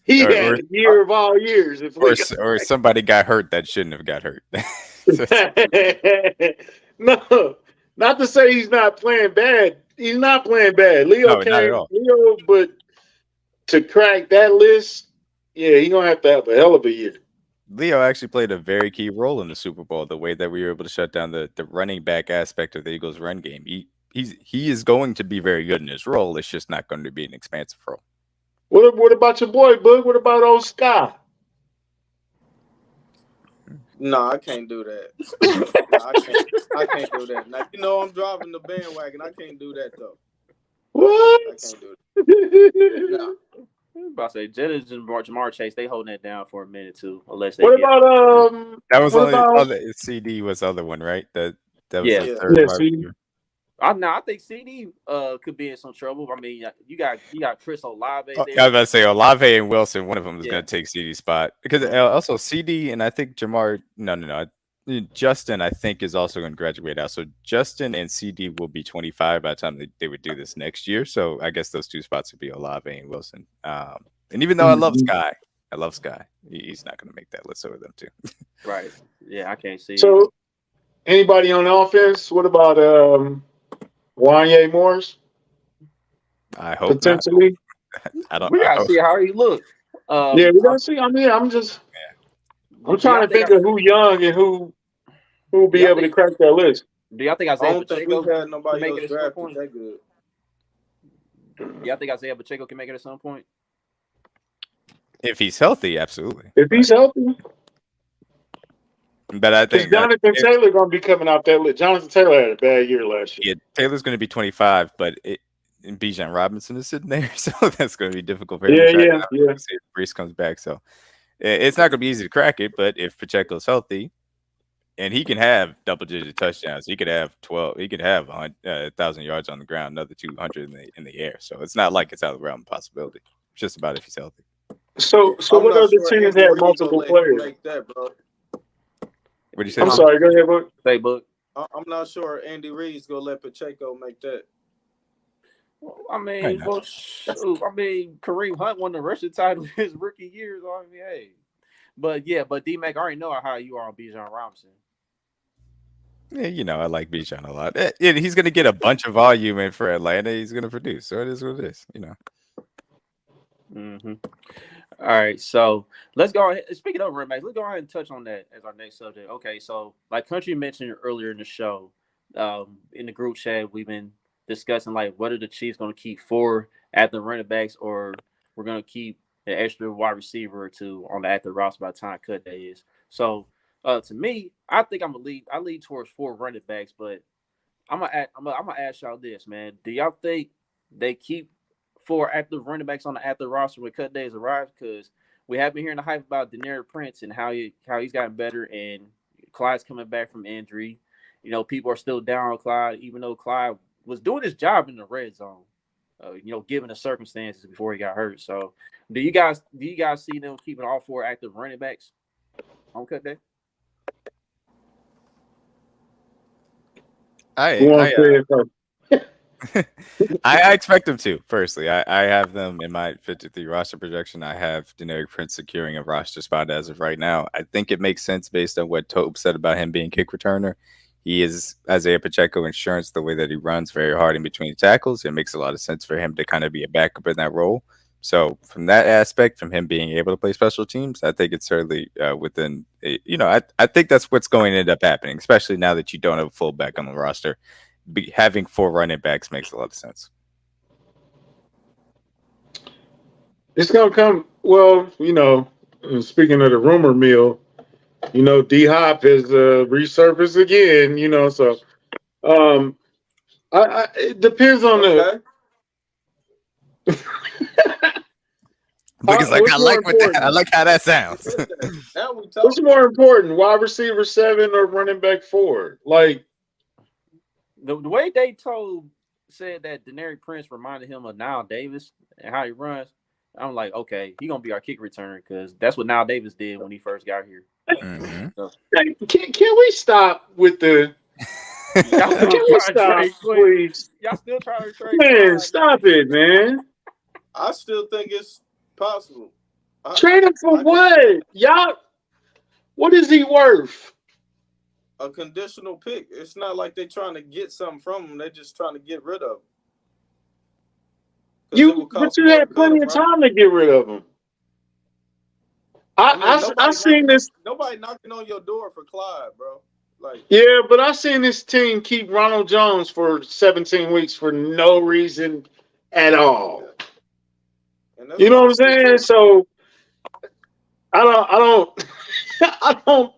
[SPEAKER 3] He had a year of all years.
[SPEAKER 2] Or somebody got hurt that shouldn't have got hurt.
[SPEAKER 3] No, not to say he's not playing bad. He's not playing bad. Leo but to crack that list, yeah, he's gonna have to have a hell of a year.
[SPEAKER 2] Leo actually played a very key role in the Super Bowl, the way that we were able to shut down the running back aspect of the Eagles' run game. He is going to be very good in his role. It's just not going to be an expansive role.
[SPEAKER 3] What about your boy, Bud? What about old Sky?
[SPEAKER 4] No, I can't do that. I can't do that. Now, you know I'm driving the bandwagon. I can't do that though.
[SPEAKER 3] What?
[SPEAKER 4] I can't do that. Nah.
[SPEAKER 1] I'm about to say Jennings and Jamar Chase, they holding it down for a minute too, unless they.
[SPEAKER 3] What about
[SPEAKER 2] that was only CD was the other one, right? That was the third
[SPEAKER 3] CD.
[SPEAKER 1] I think CD could be in some trouble. I mean, you got Chris Olave there.
[SPEAKER 2] I was about to say Olave and Wilson. One of them is going to take CD's spot because also CD and I think Jamar. No. Justin, I think, is also going to graduate out. So Justin and CD will be 25 by the time they would do this next year. So I guess those 2 spots would be Olave and Wilson. And even though I love Sky, he's not going to make that list over them too.
[SPEAKER 1] Right. Yeah, I can't see.
[SPEAKER 3] So anybody on offense? What about Wanye Morris?
[SPEAKER 2] I hope
[SPEAKER 3] potentially.
[SPEAKER 2] I don't.
[SPEAKER 1] We gotta see how he looks.
[SPEAKER 3] Yeah, we gotta see. I mean, I'm trying to think of who young and who will be able to crack that list.
[SPEAKER 1] Do y'all think Isaiah Pacheco
[SPEAKER 4] had nobody else drafted that good?
[SPEAKER 1] Yeah, I think Isaiah Pacheco can make it at some point.
[SPEAKER 2] If he's healthy, absolutely.
[SPEAKER 3] If he's healthy.
[SPEAKER 2] But I think
[SPEAKER 3] Jonathan Taylor going to be coming out that list. Jonathan Taylor had a bad year last year.
[SPEAKER 2] Yeah, Taylor's going to be 25, but Bijan Robinson is sitting there, so that's going to be difficult for him.
[SPEAKER 3] Yeah.
[SPEAKER 2] See if Brees comes back, so it's not going to be easy to crack it. But if Pacheco's healthy, and he can have double-digit touchdowns, he could have 12. He could have 1,000 yards on the ground, another 200 in the air. So it's not like it's out of the realm of possibility. It's just about if he's healthy.
[SPEAKER 3] So
[SPEAKER 4] I'm
[SPEAKER 3] what
[SPEAKER 4] not
[SPEAKER 3] other
[SPEAKER 4] sure
[SPEAKER 3] teams
[SPEAKER 4] Andy
[SPEAKER 3] had
[SPEAKER 4] Reid gonna
[SPEAKER 3] multiple
[SPEAKER 4] let him
[SPEAKER 3] players?
[SPEAKER 4] make that, bro.
[SPEAKER 2] What do you say?
[SPEAKER 3] I'm
[SPEAKER 1] Huh?
[SPEAKER 3] sorry. Go ahead, Book.
[SPEAKER 1] Say, Book.
[SPEAKER 4] I'm not sure Andy Reid's gonna let Pacheco make that.
[SPEAKER 1] I mean, well, shoot, I mean, Kareem Hunt won the rushing title his rookie year. So I mean, hey, but D-Mac, I already know how you are on Bijan Robinson.
[SPEAKER 2] Yeah, you know, I like Bijan a lot. Yeah, he's going to get a bunch of volume in for Atlanta. He's going to produce. So it is what it is, you know.
[SPEAKER 1] Mm-hmm. All right, so let's go ahead. Speaking of running backs, let's go ahead and touch on that as our next subject. Okay, so like Country mentioned earlier in the show, in the group chat, we've been discussing like what are the Chiefs going to keep four at the running backs, or we're going to keep an extra wide receiver or two on the active roster by the time cut day is. So, to me, I think I'm gonna lead. I lead towards four running backs, but I'm gonna ask y'all this, man. Do y'all think they keep four active running backs on the active roster when cut days arrive? Because we have been hearing the hype about Denarius Prince and how he's gotten better, and Clyde's coming back from injury. You know, people are still down on Clyde, even though Clyde was doing his job in the red zone. You know, given the circumstances before he got hurt. So, do you guys see them keeping all four active running backs on cut day?
[SPEAKER 3] Who wants to say it first?
[SPEAKER 2] I expect them to. Personally, I have them in my 53 roster projection. I have Denarius Prince securing a roster spot as of right now. I think it makes sense based on what Tope said about him being kick returner. He is Isaiah Pacheco insurance, the way that he runs very hard in between tackles. It makes a lot of sense for him to kind of be a backup in that role. So from that aspect, from him being able to play special teams, I think it's certainly within, you know, I think that's what's going to end up happening, especially now that you don't have a fullback on the roster. Having four running backs makes a lot of sense.
[SPEAKER 3] It's gonna come. Well, you know, speaking of the rumor mill, you know, D Hop has resurfaced again. You know, so it depends on
[SPEAKER 4] Okay.
[SPEAKER 2] Because
[SPEAKER 3] what's
[SPEAKER 2] I
[SPEAKER 3] more
[SPEAKER 2] like
[SPEAKER 3] important?
[SPEAKER 2] I like how that sounds.
[SPEAKER 4] Now we talk.
[SPEAKER 3] What's more important, wide receiver 7 or running back 4? Like
[SPEAKER 1] The way they said that Denarius Prince reminded him of Nile Davis and how he runs, I'm like, okay, he gonna be our kick returner because that's what Nile Davis did when he first got here.
[SPEAKER 2] Mm-hmm.
[SPEAKER 1] So,
[SPEAKER 3] can we stop with the?
[SPEAKER 1] y'all
[SPEAKER 3] Can
[SPEAKER 1] still
[SPEAKER 3] we
[SPEAKER 1] trying to
[SPEAKER 3] stop,
[SPEAKER 1] trade Clyde?
[SPEAKER 3] please?
[SPEAKER 1] Y'all still trying to trade
[SPEAKER 3] Man,
[SPEAKER 1] Clyde?
[SPEAKER 3] stop it, man.
[SPEAKER 4] I still think it's possible.
[SPEAKER 3] Trade him for what? Y'all, what is he worth?
[SPEAKER 4] A conditional pick. It's not like they're trying to get something from him. They're just trying to get rid of him.
[SPEAKER 3] But you had plenty of time to get rid of him. I seen this.
[SPEAKER 4] Nobody knocking on your door for Clyde, bro. Like,
[SPEAKER 3] yeah, but I seen this team keep Ronald Jones for 17 weeks for no reason at all. You know what I'm saying? So I don't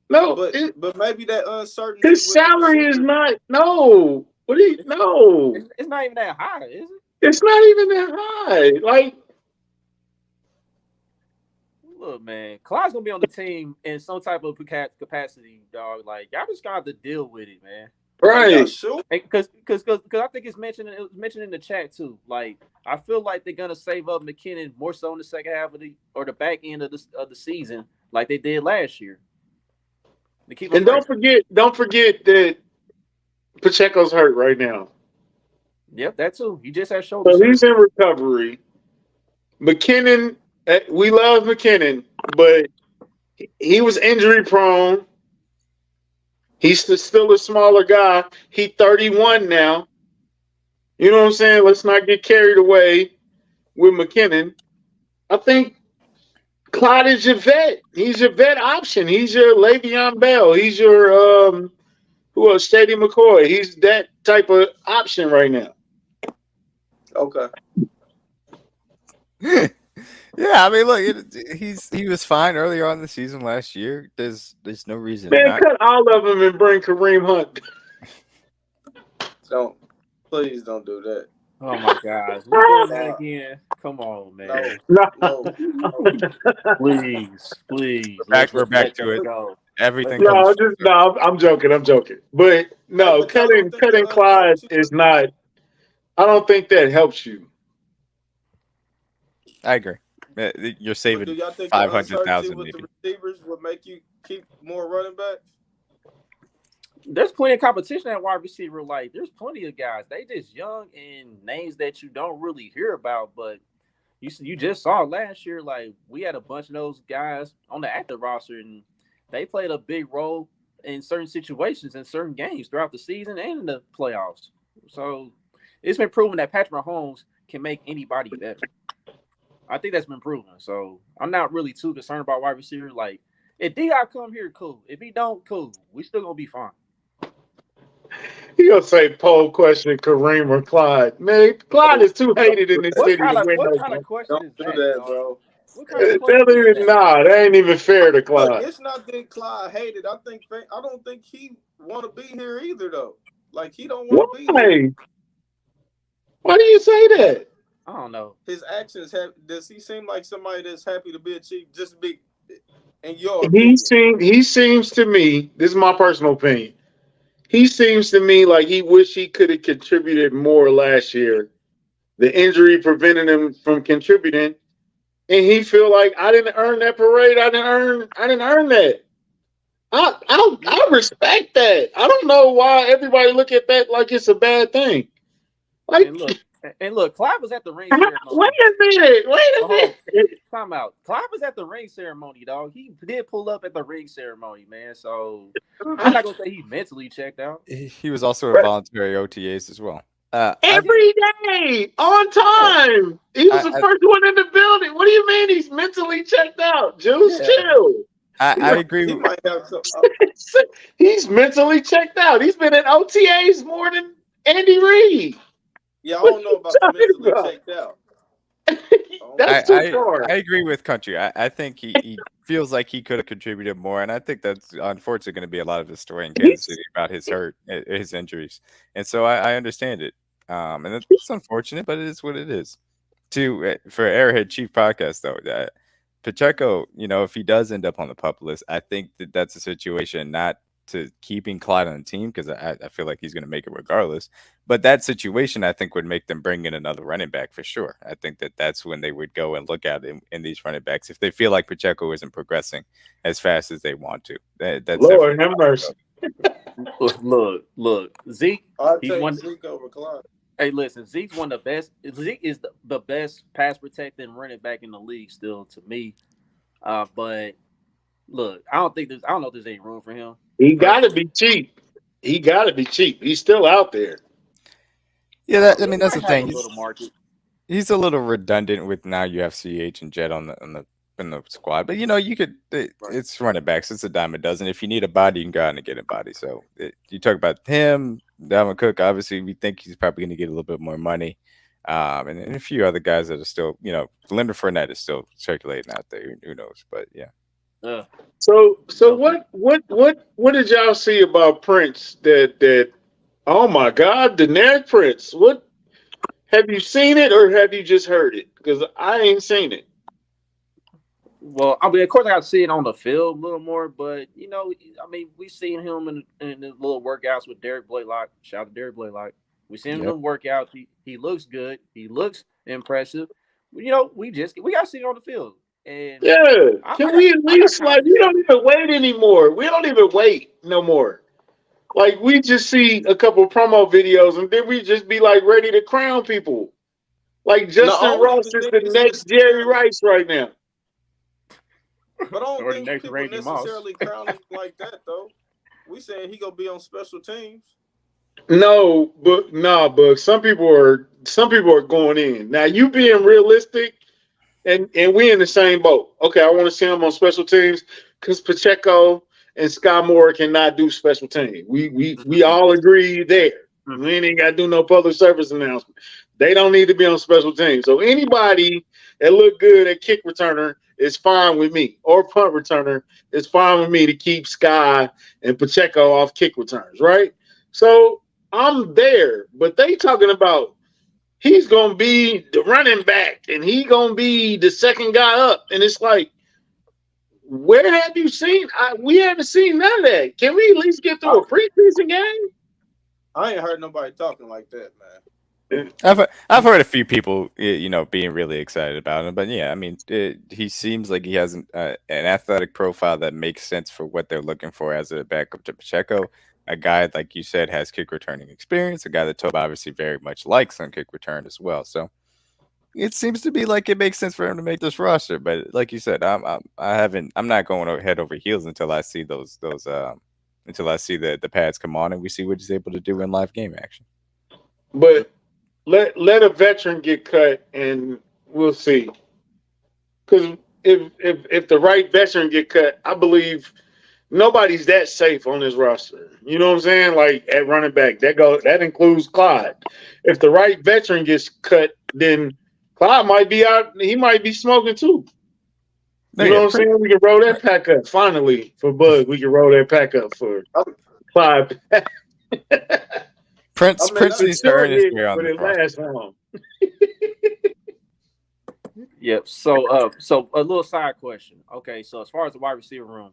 [SPEAKER 3] no.
[SPEAKER 4] But maybe that uncertainty.
[SPEAKER 3] His salary is not no. What do you no?
[SPEAKER 1] It's not even that high, is it?
[SPEAKER 3] It's not even that high. Like,
[SPEAKER 1] look, man, Clyde's gonna be on the team in some type of capacity, dog. Like, y'all just gotta have to deal with it, man.
[SPEAKER 3] right?
[SPEAKER 1] Sure. Because I think it was mentioned in the chat too. Like, I feel like they're gonna save up McKinnon more so in the second half of the back end of the season, like they did last year.
[SPEAKER 3] And don't forget that Pacheco's hurt right now.
[SPEAKER 1] Yep, that too. He just had shoulder.
[SPEAKER 3] So he's in recovery. McKinnon, we love McKinnon, but he was injury prone. He's still a smaller guy. He's 31 now. You know what I'm saying? Let's not get carried away with McKinnon. I think Clyde is your vet. He's your vet option. He's your Le'Veon Bell. He's your who else? Shady McCoy. He's that type of option right now.
[SPEAKER 4] Okay.
[SPEAKER 2] Yeah, I mean, look, he was fine earlier on in the season last year. There's no reason.
[SPEAKER 3] Man, cut all of them and bring Kareem Hunt.
[SPEAKER 4] Please don't do that.
[SPEAKER 1] Oh my gosh, we're doing that again. Come on, man.
[SPEAKER 3] No.
[SPEAKER 1] Please.
[SPEAKER 2] We're back to it.
[SPEAKER 1] Go.
[SPEAKER 2] Everything.
[SPEAKER 3] I'm joking. But no, cutting Clyde is not. I don't think that helps you.
[SPEAKER 2] I agree. You're
[SPEAKER 4] But
[SPEAKER 2] saving
[SPEAKER 4] do y'all think the uncertainty
[SPEAKER 2] 500,000
[SPEAKER 4] with the
[SPEAKER 2] maybe.
[SPEAKER 4] receivers would make you keep more running backs?
[SPEAKER 1] There's plenty of competition at wide receiver. Like, there's plenty of guys. They just young and names that you don't really hear about. But you just saw last year, like, we had a bunch of those guys on the active roster, and they played a big role in certain situations in certain games throughout the season and in the playoffs. So it's been proven that Patrick Mahomes can make anybody better. I think that's been proven. So I'm not really too concerned about wide receiver. Like, if D.I. come here, cool. If he don't, cool. We still gonna be fine.
[SPEAKER 3] He gonna say poll question Kareem or Clyde. Man, Clyde is too
[SPEAKER 4] Don't
[SPEAKER 3] hated
[SPEAKER 4] do
[SPEAKER 3] in this
[SPEAKER 4] that.
[SPEAKER 3] city to win
[SPEAKER 1] What
[SPEAKER 3] no
[SPEAKER 1] kind of
[SPEAKER 3] game.
[SPEAKER 1] question
[SPEAKER 4] Don't
[SPEAKER 1] is
[SPEAKER 4] do
[SPEAKER 1] that,
[SPEAKER 4] that,
[SPEAKER 1] dog?
[SPEAKER 4] bro.
[SPEAKER 1] What kind of
[SPEAKER 3] That
[SPEAKER 1] question is
[SPEAKER 3] ain't
[SPEAKER 1] that?
[SPEAKER 3] nah, that ain't even fair to
[SPEAKER 4] Look,
[SPEAKER 3] Clyde.
[SPEAKER 4] it's not that Clyde hated. I don't think he want to be here either, though. Like, he don't want to be here.
[SPEAKER 3] Why? Why do you say that?
[SPEAKER 1] I don't know.
[SPEAKER 4] His actions does he seem like somebody that's happy to be a chief? Just be, in your
[SPEAKER 3] He
[SPEAKER 4] opinion.
[SPEAKER 3] seems to me, this is my personal opinion. He seems to me like he wish he could have contributed more last year. The injury prevented him from contributing, and he feel like I didn't earn that parade. I didn't earn that. I respect that. I don't know why everybody look at that like it's a bad thing. Like,
[SPEAKER 1] And look, Clive was at the ring
[SPEAKER 3] wait
[SPEAKER 1] ceremony.
[SPEAKER 3] a minute. Wait a minute.
[SPEAKER 1] Time out. Clive was at the ring ceremony, dog. He did pull up at the ring ceremony, man. So I'm not gonna say he mentally checked out.
[SPEAKER 2] He was also in voluntary OTAs as well.
[SPEAKER 3] Every day, on time. He was the first one in the building. What do you mean he's mentally checked out? Juice, chill.
[SPEAKER 2] I agree.
[SPEAKER 4] He might have some.
[SPEAKER 3] He's mentally checked out. He's been in OTAs more than Andy Reid.
[SPEAKER 4] Yeah, I don't know about the mentally checked out.
[SPEAKER 3] That's too far.
[SPEAKER 2] I agree with Country. I think he feels like he could have contributed more, and I think that's unfortunately going to be a lot of the story in Kansas City about his injuries, and so I understand it. And it's unfortunate, but it is what it is. For Airhead Chief Podcast though, Pacheco, if he does end up on the pup list, I think that's a situation not to keeping Clyde on the team because I feel like he's going to make it regardless. But that situation, I think, would make them bring in another running back for sure. I think that's when they would go and look at in these running backs if they feel like Pacheco isn't progressing as fast as they want to. That's
[SPEAKER 3] Lord have mercy.
[SPEAKER 1] Look, Zeke.
[SPEAKER 4] I'll take Zeke over Clyde.
[SPEAKER 1] Hey, listen, Zeke's one of the best. Zeke is the best pass protecting running back in the league still to me. But look, I don't know if there's any room for him.
[SPEAKER 3] He got to be cheap. He's still out there.
[SPEAKER 2] Yeah, that's the thing. He's a little redundant with now you have CH and Jet in the squad, but you could. It's running backs. It's a dime a dozen. If you need a body, you can go out and get a body. So you talk about him, Dalvin Cook. Obviously, we think he's probably going to get a little bit more money, and a few other guys that are still, Leonard Fournette is still circulating out there. Who knows? But yeah.
[SPEAKER 3] So what did y'all see about Prince that oh my God, the Nerd Prince? What have you seen it or have you just heard it? Because I ain't seen it.
[SPEAKER 1] Well, I mean, of course, I got to see it on the field a little more, but we've seen him in the little workouts with Derek Blaylock. Shout out to Derek Blaylock. We seen him in the workouts. He looks good. He looks impressive. We got to see it on the field. And
[SPEAKER 3] can we at least we don't even wait anymore. We don't even wait no more. Like we just see a couple promo videos and then we just be like ready to crown people. Like Justin Ross is the next Jerry Rice right now.
[SPEAKER 4] But I don't think people necessarily crown him like that though. We saying he gonna be on special teams.
[SPEAKER 3] No, but some people are going in. Now you being realistic. And we in the same boat. Okay, I want to see him on special teams because Pacheco and Sky Moore cannot do special teams. We all agree there. We ain't got to do no public service announcement. They don't need to be on special teams. So anybody that look good at kick returner is fine with me, or punt returner is fine with me to keep Sky and Pacheco off kick returns, right? So I'm there, but they talking about he's going to be the running back, and he's going to be the second guy up. And it's like, where have you seen? We haven't seen none of that. Can we at least get through a preseason game?
[SPEAKER 4] I ain't heard nobody talking like that, man.
[SPEAKER 2] I've heard a few people, being really excited about him. But yeah, I mean, he seems like he has an athletic profile that makes sense for what they're looking for as a backup to Pacheco. A guy, like you said, has kick returning experience. A guy that Toby obviously very much likes on kick return as well. So it seems to be like it makes sense for him to make this roster. But like you said, I'm not going head over heels until I see until I see the pads come on and we see what he's able to do in live game action.
[SPEAKER 3] But let a veteran get cut and we'll see. Because if the right veteran get cut, I believe nobody's that safe on this roster. You know what I'm saying? Like at running back, that includes Clyde. If the right veteran gets cut, then Clyde might be out. He might be smoking too. You know what I'm saying? We can roll that pack up. Finally, for Bud, we can roll that pack up for Clyde.
[SPEAKER 2] Prince needs to earn his way on the
[SPEAKER 3] last long.
[SPEAKER 1] Yep. So a little side question. Okay, so as far as the wide receiver room,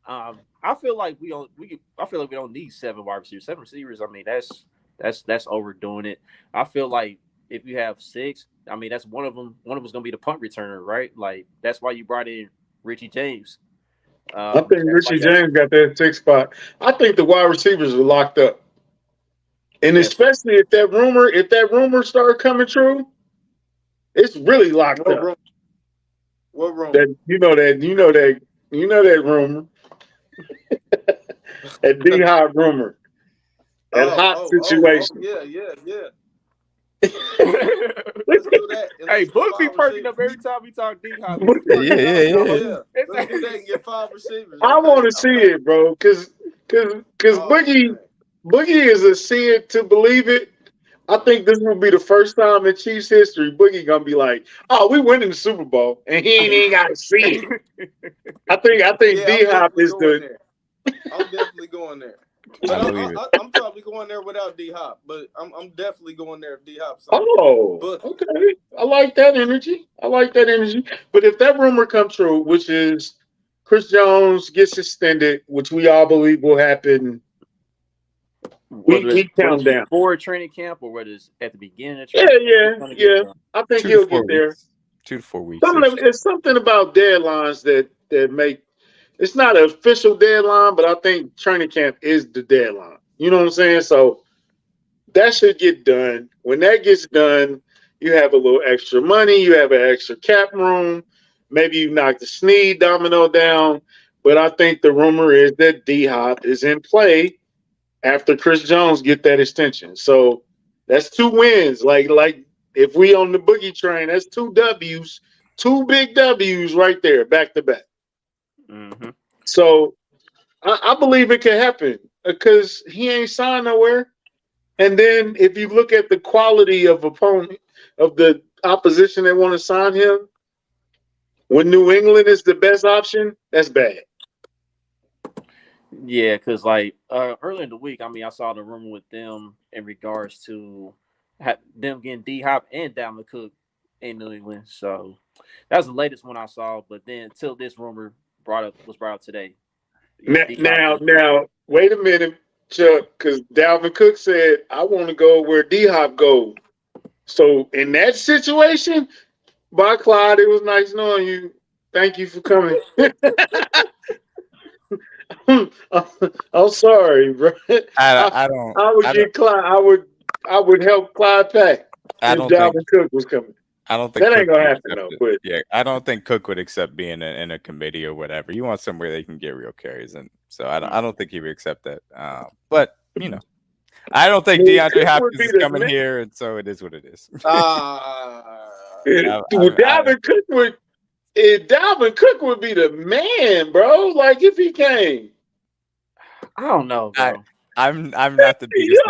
[SPEAKER 1] I feel like we don't need 7 wide receivers. 7 receivers. I mean, that's overdoing it. I feel like if you have 6, I mean, that's one of them. One of them's gonna be the punt returner, right? Like that's why you brought in Richie James.
[SPEAKER 3] I think Richie James got that 6 spot. I think the wide receivers are locked up, and especially if that rumor started coming true, it's really locked up.
[SPEAKER 4] What rumor?
[SPEAKER 3] That you know that rumor. That D-Hop rumor. That hot situation.
[SPEAKER 4] Yeah. Let's do that.
[SPEAKER 1] Hey, Book be perking up every time we talk D-Hop.
[SPEAKER 4] Yeah. Let's do that and get 5 receivers.
[SPEAKER 3] I want to see it, bro, because Boogie is a see it to believe it. I think this will be the first time in Chiefs history Boogie gonna be like, "Oh, we winning the Super Bowl," and he ain't got to see it. I think D-Hop is the.
[SPEAKER 4] I'm definitely going there. But I'm probably going there without D-Hop, but I'm definitely going there if D-Hop's on.
[SPEAKER 3] Okay. I like that energy. But if that rumor comes true, which is Chris Jones gets suspended, which we all believe will happen. We count down
[SPEAKER 1] before training camp, or whether it's at the beginning of training camp.
[SPEAKER 3] Yeah. I think he'll get there.
[SPEAKER 2] 2 to 4 weeks.
[SPEAKER 3] It's something about deadlines that make. It's not an official deadline, but I think training camp is the deadline. You know what I'm saying? So that should get done. When that gets done, you have a little extra money. You have an extra cap room. Maybe you knock the Snead domino down. But I think the rumor is that D-Hop is in play after Chris Jones get that extension. So that's 2 wins. Like if we on the Boogie train, that's 2 W's, 2 big W's right there, back to back.
[SPEAKER 1] Mm-hmm.
[SPEAKER 3] So I believe it can happen because he ain't signed nowhere. And then if you look at the quality of the opposition that want to sign him, when New England is the best option, that's bad.
[SPEAKER 1] Yeah, because like early in the week, I mean, I saw the rumor with them in regards to them getting D-Hop and Dalvin Cook in New England. So that's the latest one I saw. But then until this rumor was brought up today.
[SPEAKER 3] Now, wait a minute, Chuck, because Dalvin Cook said, "I want to go where D-Hop goes." So in that situation, bye, Clyde. It was nice knowing you. Thank you for coming. I'm sorry, bro. I would get Clyde. I would help Clyde pack if Dalvin Cook was coming.
[SPEAKER 2] I don't think
[SPEAKER 3] that ain't gonna happen though. But
[SPEAKER 2] yeah, I don't think Cook would accept being in a committee or whatever. You want somewhere they can get real carries, and so I don't think he would accept that. But I don't think DeAndre Hopkins is coming here, and so it is what it is.
[SPEAKER 3] Dalvin Cook would be the man, bro. Like if he came,
[SPEAKER 1] I don't know, bro.
[SPEAKER 2] I'm not the biggest.
[SPEAKER 3] You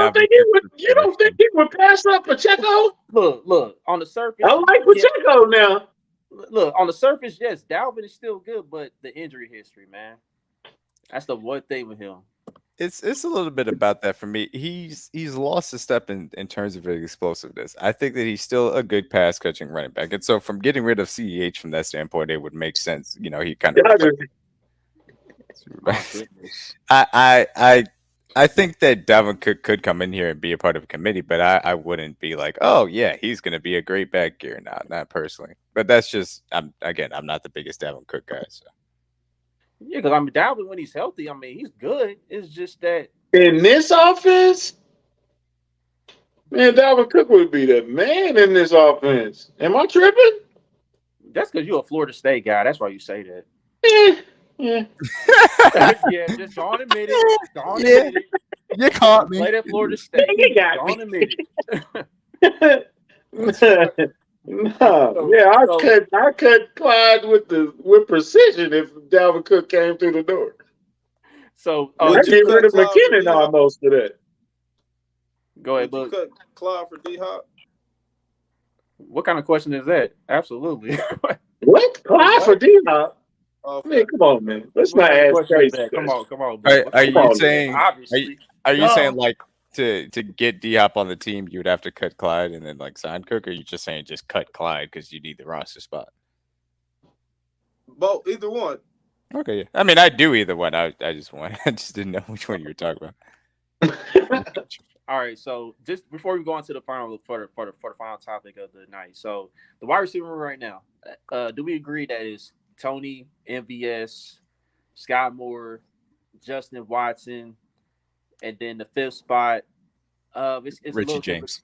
[SPEAKER 3] don't think he would pass up Pacheco?
[SPEAKER 1] Look on the surface.
[SPEAKER 3] I like Pacheco now.
[SPEAKER 1] Look on the surface, yes, Dalvin is still good, but the injury history, man, that's the one thing with him.
[SPEAKER 2] It's a little bit about that for me. He's lost a step in terms of his explosiveness. I think that he's still a good pass catching running back, and so from getting rid of CEH from that standpoint, it would make sense. He kind of. I think that Dalvin could come in here and be a part of a committee, but I wouldn't be like, oh yeah, he's gonna be a great back here. Not personally. But that's just I'm not the biggest Dalvin Cook guy. So.
[SPEAKER 1] Yeah, because I mean, Dalvin when he's healthy, I mean, he's good. It's just that
[SPEAKER 3] In this offense, man, Dalvin Cook would be the man in this offense. Am I tripping?
[SPEAKER 1] that's because you're a Florida State guy. That's why you say that.
[SPEAKER 3] Yeah.
[SPEAKER 1] Yeah, just don't admit it. Don't admit it.
[SPEAKER 2] You caught me.
[SPEAKER 1] Played at Florida State.
[SPEAKER 3] You got
[SPEAKER 1] Don't admit it.
[SPEAKER 3] No, yeah, I cut Clyde with precision if Dalvin Cook came through the door.
[SPEAKER 1] So
[SPEAKER 3] I
[SPEAKER 4] Would you
[SPEAKER 3] get rid of
[SPEAKER 4] cut Clyde for
[SPEAKER 3] McKinnon
[SPEAKER 4] D-Hop?
[SPEAKER 3] almost to that.
[SPEAKER 1] go ahead,
[SPEAKER 4] Would you
[SPEAKER 1] Book.
[SPEAKER 4] cut Clyde for D-Hop?
[SPEAKER 1] What kind of question is that? Absolutely.
[SPEAKER 3] What? Clyde for D-Hop? I mean, come on, man. Let's
[SPEAKER 1] What
[SPEAKER 3] not
[SPEAKER 1] kind of
[SPEAKER 3] ask
[SPEAKER 1] question is
[SPEAKER 3] crazy
[SPEAKER 1] that? Come
[SPEAKER 3] questions.
[SPEAKER 1] on, Book.
[SPEAKER 2] Are
[SPEAKER 3] Come on,
[SPEAKER 2] you saying?
[SPEAKER 1] Obviously.
[SPEAKER 2] Are you
[SPEAKER 1] No.
[SPEAKER 2] saying like to get D-Hop on the team, you would have to cut Clyde and then like sign Cook, or are you just saying just cut Clyde because you need the roster spot?
[SPEAKER 4] Both, either one.
[SPEAKER 2] Okay, yeah. I mean, I do either one. I just didn't know which one you were talking about.
[SPEAKER 1] All right, so just before we go on to the final for the final topic of the night, so the wide receiver room right now, do we agree that is Tony, MVS, Scott Moore, Justin Watson, and then the fifth spot, it's
[SPEAKER 2] Richie James.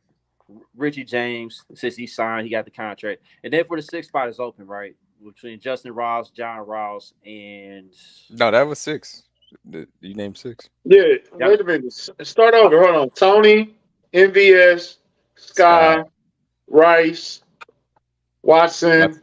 [SPEAKER 1] Richie James, since he signed, he got the contract, and then for the sixth spot is open, right, between Justin Ross, John Ross, and
[SPEAKER 2] No, that was 6. You named 6.
[SPEAKER 3] Yeah, wait a minute. Start over. Hold on. Tony, MVS, Sky, Rice, Watson,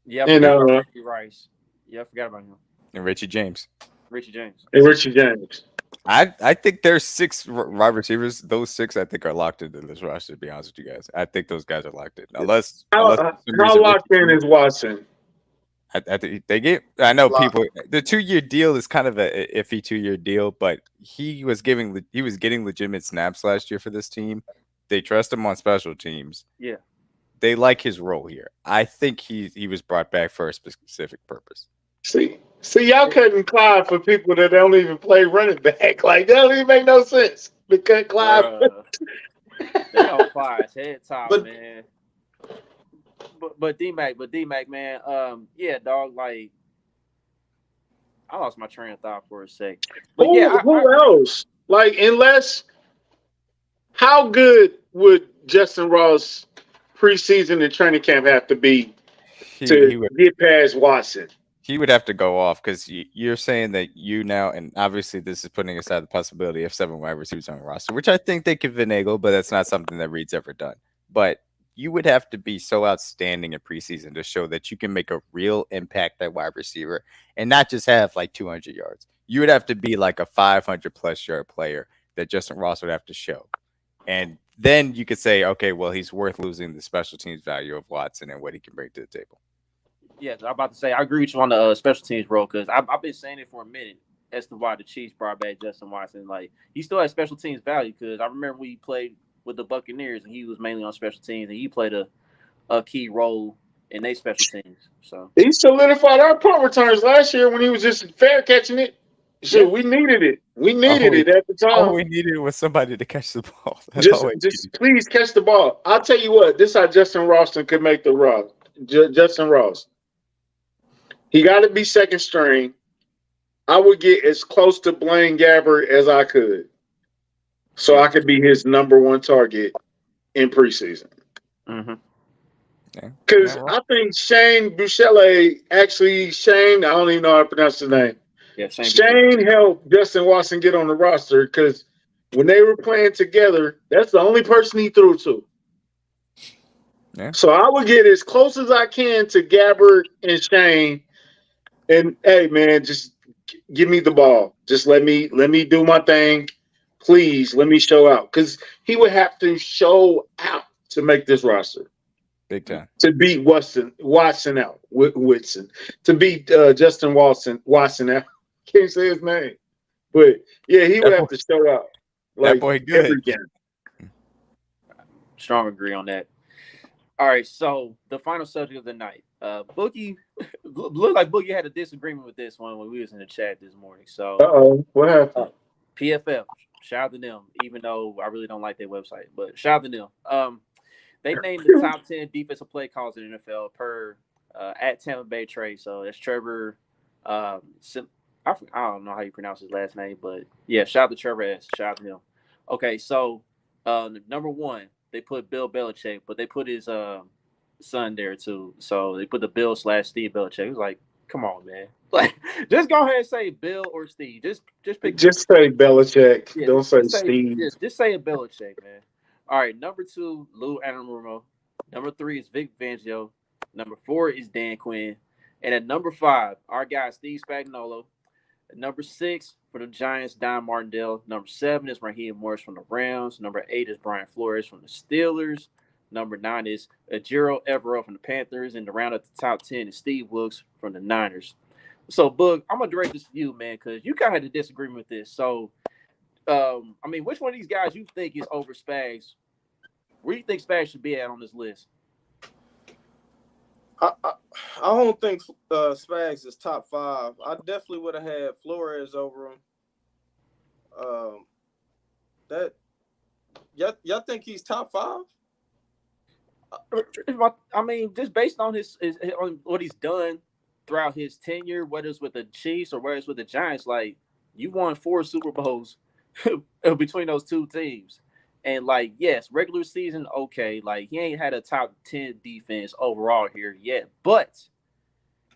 [SPEAKER 1] yeah,
[SPEAKER 3] and
[SPEAKER 1] Ricky Rice. Yeah, I forgot about him.
[SPEAKER 2] And Richie James.
[SPEAKER 1] Richie James.
[SPEAKER 3] Richie James.
[SPEAKER 2] I think there's 6 wide receivers. Those 6 I think are locked into this roster. To be honest with you guys, I think those guys are locked in. Unless
[SPEAKER 3] How locked in is Watson?
[SPEAKER 2] I think they get. I know
[SPEAKER 4] Locked.
[SPEAKER 2] people. The 2-year deal is kind of a iffy 2-year deal, but he was getting legitimate snaps last year for this team. They trust him on special teams.
[SPEAKER 1] Yeah.
[SPEAKER 2] They like his role here. I think he was brought back for a specific purpose.
[SPEAKER 3] See, y'all cutting Clyde for people that don't even play running back. Like, that don't even make no sense to cut Clyde.
[SPEAKER 1] They on Clyde's head top,
[SPEAKER 4] But-
[SPEAKER 1] man. But D-Mac, man, yeah, dog, like, I lost my train of thought for a sec. But
[SPEAKER 3] Who else? Like, unless, how good would Justin Ross preseason and training camp have to be to get past Watson?
[SPEAKER 2] He would have to go off because you're saying that you now, and obviously this is putting aside the possibility of 7 wide receivers on the roster, which I think they could finagle, but that's not something that Reed's ever done. But you would have to be so outstanding in preseason to show that you can make a real impact at wide receiver and not just have like 200 yards. You would have to be like a 500+ yard player that Justin Ross would have to show. And then you could say, okay, well, he's worth losing the special teams value of Watson and what he can bring to the table.
[SPEAKER 1] Yeah, I'm about to say, I agree with you on the special teams role because I've been saying it for a minute as to why the Chiefs brought back Justin Watson. Like, he still has special teams value because I remember we played with the Buccaneers and he was mainly on special teams and he played a key role in their special teams. So
[SPEAKER 3] he solidified our punt returns last year when he was just fair catching it. Shit, we needed it. We needed it at the time.
[SPEAKER 2] All we needed was somebody to catch the ball.
[SPEAKER 3] Just please catch the ball. I'll tell you what. This is how Justin Ralston could make the run. Justin Ross. He got to be second string. I would get as close to Blaine Gabbert as I could, so I could be his number one target in preseason. Because I think Shane Buechele, Shane, I don't even know how to pronounce his name.
[SPEAKER 1] Yeah,
[SPEAKER 3] Shane helped Justin Watson get on the roster because when they were playing together, that's the only person he threw to.
[SPEAKER 2] Yeah.
[SPEAKER 3] So I would get as close as I can to Gabbert and Shane. And hey, man, just give me the ball. Just let me do my thing. Please let me show out because he would have to show out to make this roster.
[SPEAKER 2] Big time.
[SPEAKER 3] To beat Watson out. Whitson. To beat Justin Watson out. Can't say his name. But yeah, he would have to show out.
[SPEAKER 2] Like, that boy good.
[SPEAKER 3] Every game.
[SPEAKER 1] Strong agree on that. All right, so the final subject of the night. Boogie looked like Boogie had a disagreement with this one when we was in the chat this morning. So
[SPEAKER 3] what happened?
[SPEAKER 1] PFF. Shout out to them, even though I really don't like their website, but shout out to them. They named the top 10 defensive play calls in the NFL per at Tampa Bay Trey. So that's Trevor. I don't know how you pronounce his last name, but yeah, shout out to Trevor S. Shout out to him. Okay, so number one, they put Bill Belichick, but they put his son there too. So they put the Bill / Steve Belichick. It was like, come on, man. Like, just go ahead and say Bill or Steve. Just pick.
[SPEAKER 3] Just say Belichick. Yeah, don't say Steve.
[SPEAKER 1] Just say a Belichick, man. All right, number 2, Lou Anarumo. Number 3 is Vic Fangio. Number 4 is Dan Quinn. And at number 5, our guy Steve Spagnuolo. At number 6 for the Giants, Don Martindale. Number 7 is Raheem Morris from the Browns. Number 8 is Brian Flores from the Steelers. Number 9 is Ejiro Evero from the Panthers. And to round out the top 10 is Steve Wilkes from the Niners. So, Boog, I'm going to direct this to you, man, because you kind of had a disagreement with this. So, which one of these guys you think is over Spags? Where do you think Spags should be at on this list?
[SPEAKER 4] I don't think Spags is top 5. I definitely would have had Flores over him. Y'all think he's top 5?
[SPEAKER 1] Just based on on what he's done throughout his tenure, whether it's with the Chiefs or whether it's with the Giants, like, you won 4 Super Bowls between those two teams. And, like, yes, regular season, okay. Like, he ain't had a top 10 defense overall here yet. But,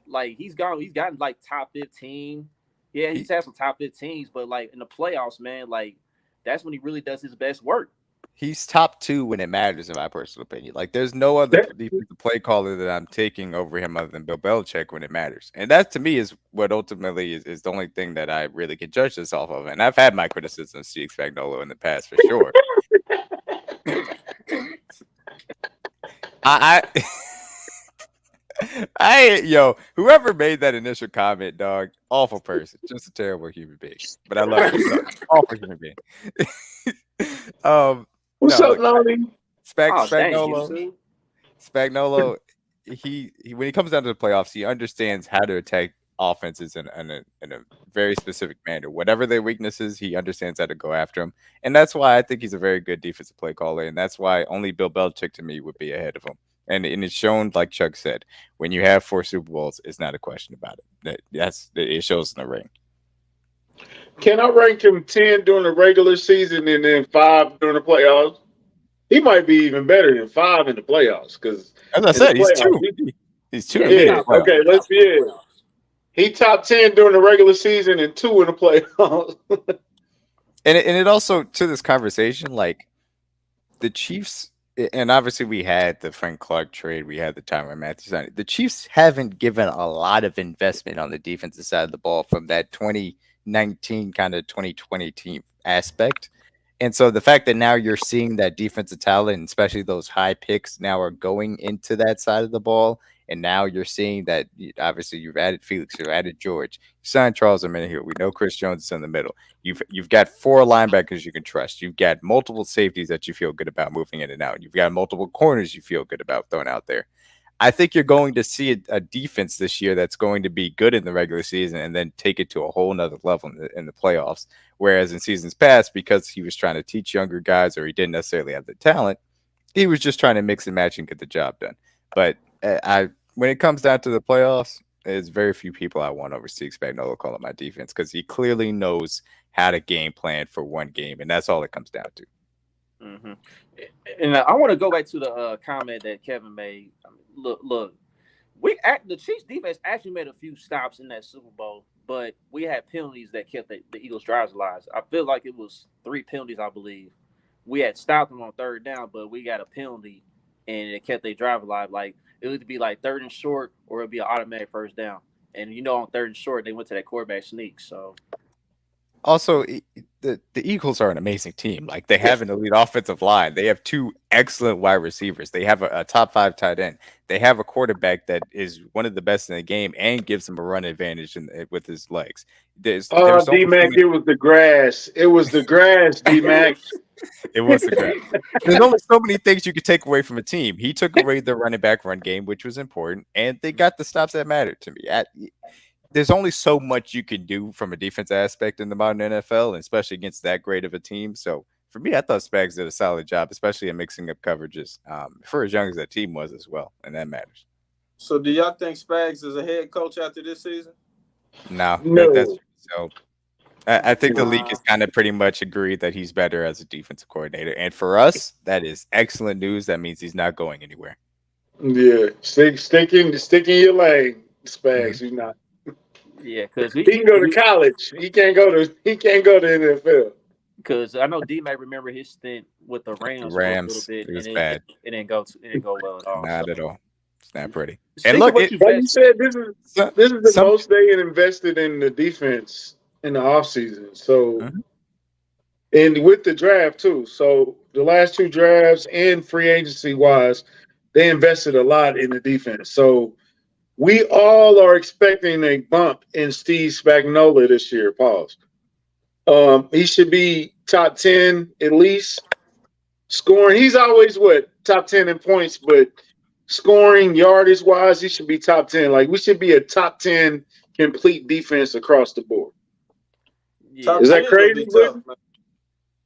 [SPEAKER 1] like, he's gotten, like, top 15. Yeah, he's had some top 15s. But, like, in the playoffs, man, like, that's when he really does his best work.
[SPEAKER 2] He's top 2 when it matters, in my personal opinion. Like, there's no other defensive play caller that I'm taking over him other than Bill Belichick when it matters. And that, to me, is what ultimately is the only thing that I really can judge this off of. And I've had my criticism of Steve Spagnuolo in the past, for sure. Whoever made that initial comment, dog, awful person, just a terrible human being. But I love him. Awful human being.
[SPEAKER 3] What's up, Lonnie?
[SPEAKER 2] Spagnuolo, he when he comes down to the playoffs, he understands how to attack offenses in a very specific manner. Whatever their weaknesses, he understands how to go after them. And that's why I think he's a very good defensive play caller. And that's why only Bill Belichick, to me, would be ahead of him. And it's shown, like Chuck said, when you have 4 Super Bowls, it's not a question about it. It shows in the ring.
[SPEAKER 3] Can I rank him 10 during the regular season and then 5 during the playoffs? He might be even better than 5 in the playoffs. Because,
[SPEAKER 2] as I said, he's 2. He's 2.
[SPEAKER 3] Yeah, okay, let's see it. He top 10 during the regular season and 2 in the playoffs.
[SPEAKER 2] and it also, to this conversation, like, the Chiefs, and obviously we had the Frank Clark trade, we had the Tyrann Matthew signing. The Chiefs haven't given a lot of investment on the defensive side of the ball from that 2019 kind of 2020 team aspect. And so the fact that now you're seeing that defensive talent, and especially those high picks, now are going into that side of the ball. And now you're seeing that, obviously, you've added Felix, you've added George, you signed Charles here. We know Chris Jones is in the middle. You've got 4 linebackers you can trust. You've got multiple safeties that you feel good about moving in and out. You've got multiple corners you feel good about throwing out there. I think you're going to see a defense this year that's going to be good in the regular season and then take it to a whole nother level in the playoffs. Whereas in seasons past, because he was trying to teach younger guys or he didn't necessarily have the talent, he was just trying to mix and match and get the job done. But when it comes down to the playoffs, there's very few people I want over Steve Spagnuolo calling my defense because he clearly knows how to game plan for one game, and that's all it comes down to.
[SPEAKER 1] Mm-hmm. And I want to go back to the comment that Kevin made. Look, the Chiefs defense actually made a few stops in that Super Bowl, but we had penalties that kept the Eagles' drives alive. I feel like it was 3 penalties, I believe. We had stopped them on 3rd down, but we got a penalty, and it kept their drive alive. Like, it would be like 3rd and short, or it'd be an automatic 1st down. And on 3rd and short, they went to that quarterback sneak. So,
[SPEAKER 2] also, the Eagles are an amazing team. Like, they have an elite offensive line. They have 2 excellent wide receivers. They have a top 5 tight end. They have a quarterback that is one of the best in the game and gives them a run advantage with his legs.
[SPEAKER 3] D-Mac, it was the grass. It was the grass, D-Mac.
[SPEAKER 2] It was the grass. There's only so many things you could take away from a team. He took away the running back run game, which was important, and they got the stops that mattered to me. there's only so much you can do from a defense aspect in the modern NFL, and especially against that great of a team. So for me, I thought Spags did a solid job, especially in mixing up coverages for as young as that team was as well, and that matters.
[SPEAKER 4] So do y'all think Spags is a head coach after this season?
[SPEAKER 2] No, that's
[SPEAKER 3] No.
[SPEAKER 2] so. I think the league
[SPEAKER 1] Nah.
[SPEAKER 2] has kind of pretty much agreed that he's better as a defensive coordinator, and for us, that is excellent news. That means he's not going anywhere.
[SPEAKER 3] Yeah. Stick in your lane,
[SPEAKER 2] Mm-hmm.
[SPEAKER 3] Spags. You not.
[SPEAKER 1] Yeah, because
[SPEAKER 3] He can go to college. He can't go to NFL.
[SPEAKER 1] Because I know D might remember his stint with the Rams, for a little bit,
[SPEAKER 2] it was
[SPEAKER 1] and
[SPEAKER 2] bad.
[SPEAKER 1] it didn't go well at all.
[SPEAKER 2] Not at all. It's not pretty.
[SPEAKER 1] Speak
[SPEAKER 2] And look,
[SPEAKER 1] of what you
[SPEAKER 3] Like you
[SPEAKER 1] said,
[SPEAKER 3] said, this is the
[SPEAKER 2] some
[SPEAKER 3] most they had invested in the defense in the offseason. So,
[SPEAKER 2] Mhm.
[SPEAKER 3] and with the draft too. So the last two drafts and free agency wise, they invested a lot in the defense. So we all are expecting a bump in Steve Spagnuolo this year. Pause. He should be top 10 at least scoring. He's always top 10 in points, but scoring yardage wise, he should be top 10. Like we should be a top 10 complete defense across the board.
[SPEAKER 1] yeah,
[SPEAKER 3] Is that
[SPEAKER 4] 10's gonna
[SPEAKER 3] crazy,
[SPEAKER 4] be tough,
[SPEAKER 3] Blake?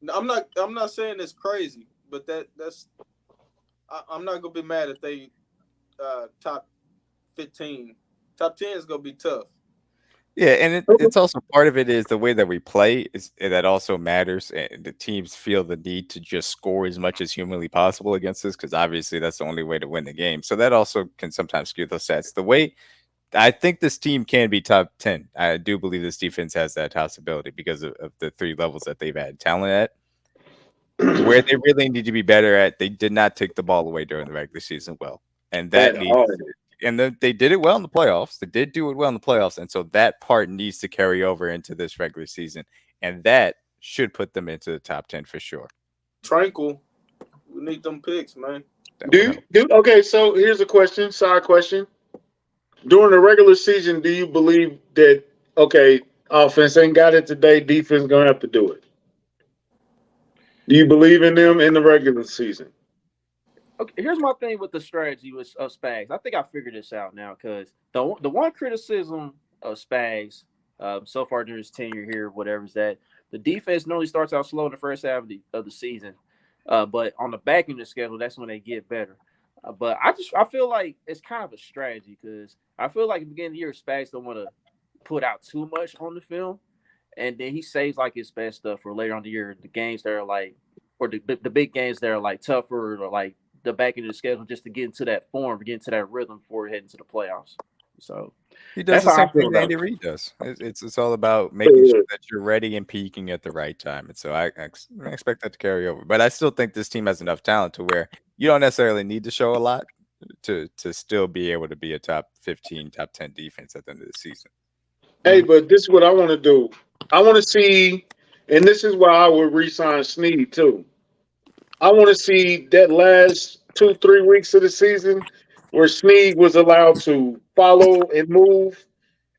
[SPEAKER 4] man. I'm not saying it's crazy, but I'm not gonna be mad if they top 15. Top 10 is gonna be tough.
[SPEAKER 2] Yeah, and it's also part of it is the way that we play is that also matters, and the teams feel the need to just score as much as humanly possible against us because obviously that's the only way to win the game. So that also can sometimes skew those stats. The way I think this team can be top 10, I do believe this defense has that possibility because of the three levels that they've had talent at. Where they really need to be better at, they did not take the ball away during the regular season well, and that needs. And they did it well in the playoffs. They did do it well in the playoffs. And so that part needs to carry over into this regular season. And that should put them into the top 10 for sure.
[SPEAKER 4] Tranquil. We need them picks, man.
[SPEAKER 3] Okay, so here's a question, side question. During the regular season, do you believe that, okay, offense ain't got it today, defense going to have to do it? Do you believe in them in the regular season?
[SPEAKER 1] Okay, here's my thing with the strategy of Spags. I think I figured this out now because the one criticism of Spags so far during his tenure here, whatever is that the defense normally starts out slow in the first half of the season, but on the back end of the schedule, that's when they get better. But I feel like it's kind of a strategy because I feel like at the beginning of the year, Spags don't want to put out too much on the film, and then he saves like his best stuff for later on in the year, the games that are like, or the big games that are like tougher or like the back end of the schedule just to get into that form, to get into that rhythm before heading to the playoffs. So
[SPEAKER 2] he does the same thing Andy Reid does. It's all about making sure that you're ready and peaking at the right time. And so I expect that to carry over. But I still think this team has enough talent to where you don't necessarily need to show a lot to still be able to be a top 15, top 10 defense at the end of the season.
[SPEAKER 3] Hey, but this is what I want to do. I want to see, and this is why I would re-sign Snead too. I want to see that last 2-3 weeks of the season where Snead was allowed to follow and move,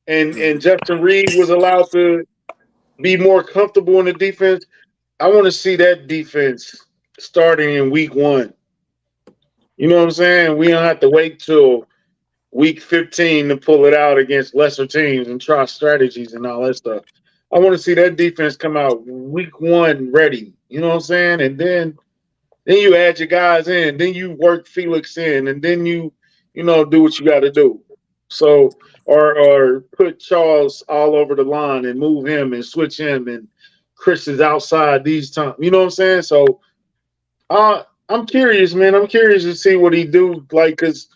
[SPEAKER 3] and Justin Reed was allowed to be more comfortable in the defense. I want to see that defense starting in week 1. You know what I'm saying? We don't have to wait till week 15 to pull it out against lesser teams and try strategies and all that stuff. I want to see that defense come out week 1 ready. You know what I'm saying? And then you add your guys in, then you work Felix in, and then you do what you got to do. So, or put Charles all over the line and move him and switch him, and Chris is outside these times. You know what I'm saying? So, I'm curious, man. I'm curious to see what he do, like, because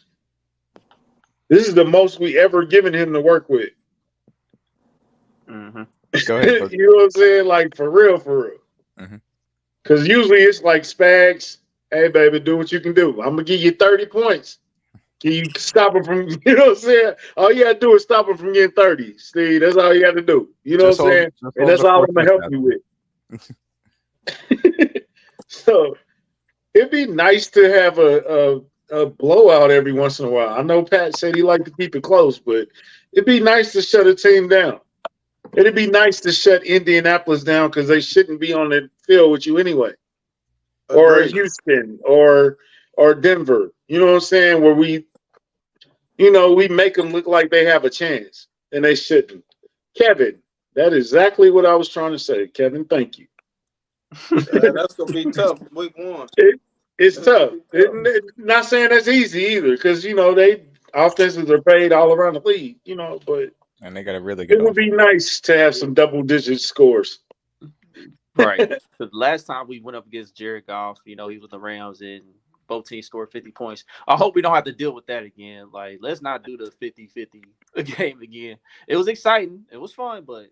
[SPEAKER 3] this is the most we ever given him to work with.
[SPEAKER 1] Mm-hmm.
[SPEAKER 2] Go ahead.
[SPEAKER 3] You know what I'm saying? Like, for real.
[SPEAKER 2] Mm-hmm.
[SPEAKER 3] Because usually it's like Spags, hey, baby, do what you can do. I'm going to give you 30 points. Can you stop him from, you know what I'm saying? All you got to do is stop him from getting 30, Steve. That's all you got to do. You know what I'm saying? And that's all I'm going to help you with. So it'd be nice to have a blowout every once in a while. I know Pat said he liked to keep it close, but it'd be nice to shut a team down. It'd be nice to shut Indianapolis down because they shouldn't be on the field with you anyway. Or Houston or Denver. You know what I'm saying? Where we make them look like they have a chance. and they shouldn't. Kevin, that is exactly what I was trying to say. Kevin, thank you.
[SPEAKER 4] That's gonna be tough. Week 1.
[SPEAKER 3] It's
[SPEAKER 4] That's gonna
[SPEAKER 3] tough.
[SPEAKER 4] be tough.
[SPEAKER 3] Not saying that's easy either, because they offenses are paid all around the league, but
[SPEAKER 2] And they got a really
[SPEAKER 3] it
[SPEAKER 2] good
[SPEAKER 3] would
[SPEAKER 2] offense.
[SPEAKER 3] be nice to have some double-digit scores.
[SPEAKER 1] Right. The last time we went up against Jared Goff, he was with the Rams and both teams scored 50 points. I hope we don't have to deal with that again. Like, let's not do the 50-50 game again. It was exciting. It was fun, but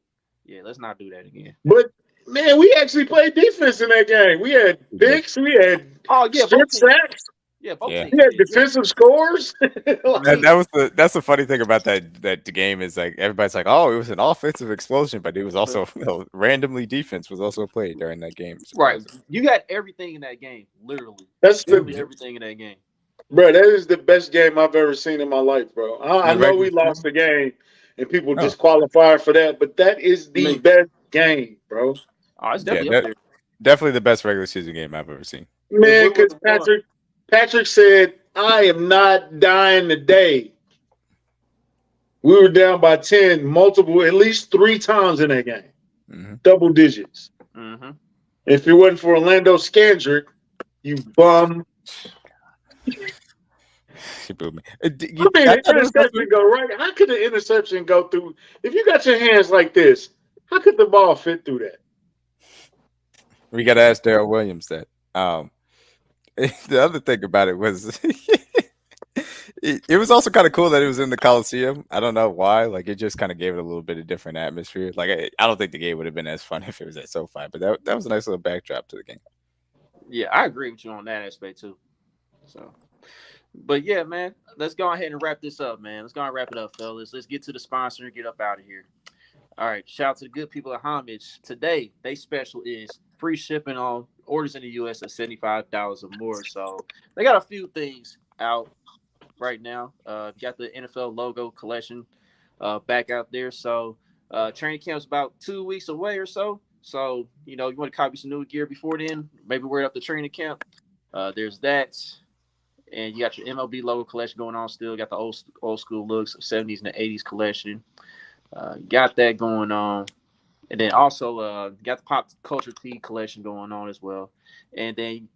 [SPEAKER 1] yeah, let's not do that again.
[SPEAKER 3] But man, we actually played defense in that game. We had picks, we had strip sacks,
[SPEAKER 1] both teams.
[SPEAKER 3] we had defensive scores.
[SPEAKER 2] That's the funny thing about that game is like everybody's like, oh, it was an offensive explosion, but it was also randomly defense was also played during that game.
[SPEAKER 1] Right, you got everything in that game, literally. Everything in that game,
[SPEAKER 3] bro. That is the best game I've ever seen in my life, bro. I know we lost the game and people disqualify for that, but that is the best game, bro.
[SPEAKER 1] Oh, it's definitely up there.
[SPEAKER 2] Definitely the best regular season game I've ever seen.
[SPEAKER 3] Man, because Patrick said, I am not dying today. We were down by 10, at least 3 times in that game.
[SPEAKER 2] Mm-hmm.
[SPEAKER 3] Double digits.
[SPEAKER 1] Mm-hmm.
[SPEAKER 3] If it wasn't for Orlando Scandrick, you bum.
[SPEAKER 2] She booed me.
[SPEAKER 3] Interception go right? How could the interception go through? If you got your hands like this, how could the ball fit through that?
[SPEAKER 2] We got to ask Darrell Williams that. The other thing about it was it was also kind of cool that it was in the Coliseum. I don't know why. Like, it just kind of gave it a little bit of different atmosphere. Like, I don't think the game would have been as fun if it was at SoFi, but that was a nice little backdrop to the game.
[SPEAKER 1] Yeah, I agree with you on that aspect too. So, but yeah, man, let's go ahead and wrap this up, man. Let's go and wrap it up, fellas. Let's get to the sponsor and get up out of here. All right, shout out to the good people at Homage. Today, they special is free shipping on orders in the U.S. at $75 or more. So they got a few things out right now. Got the NFL logo collection back out there. So training camp's about 2 weeks away or so. So, you want to copy some new gear before then, maybe wear it up the training camp. There's that. And you got your MLB logo collection going on still. Got the old school looks, 70s and the 80s collection. Got that going on. And then also got the pop culture tee collection going on as well. And then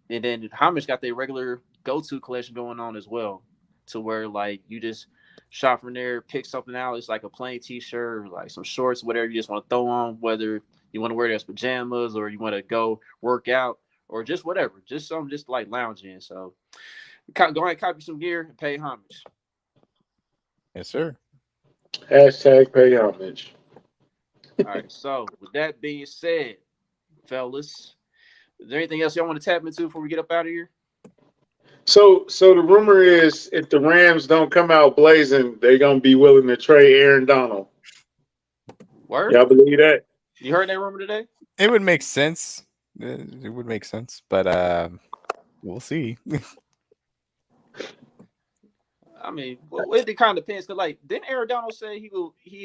[SPEAKER 1] Homage got their regular go-to collection going on as well, to where like you just shop from there, pick something out. It's like a plain t-shirt, or like some shorts, whatever you just want to throw on, whether you want to wear it as pajamas or you want to go work out or just whatever, just something just like lounge in. So go ahead and copy some gear and pay homage.
[SPEAKER 2] Yes, sir.
[SPEAKER 3] Hashtag pay homage.
[SPEAKER 1] All right, so with that being said, fellas, is there anything else y'all want to tap into before we get up out of here?
[SPEAKER 3] So the rumor is if the Rams don't come out blazing, they're gonna be willing to trade Aaron Donald.
[SPEAKER 1] Word?
[SPEAKER 3] Y'all believe that?
[SPEAKER 1] You heard that rumor today?
[SPEAKER 2] It would make sense. It would make sense, but we'll see.
[SPEAKER 1] I mean, it kind of depends. Cause like, didn't Aaron Donald say he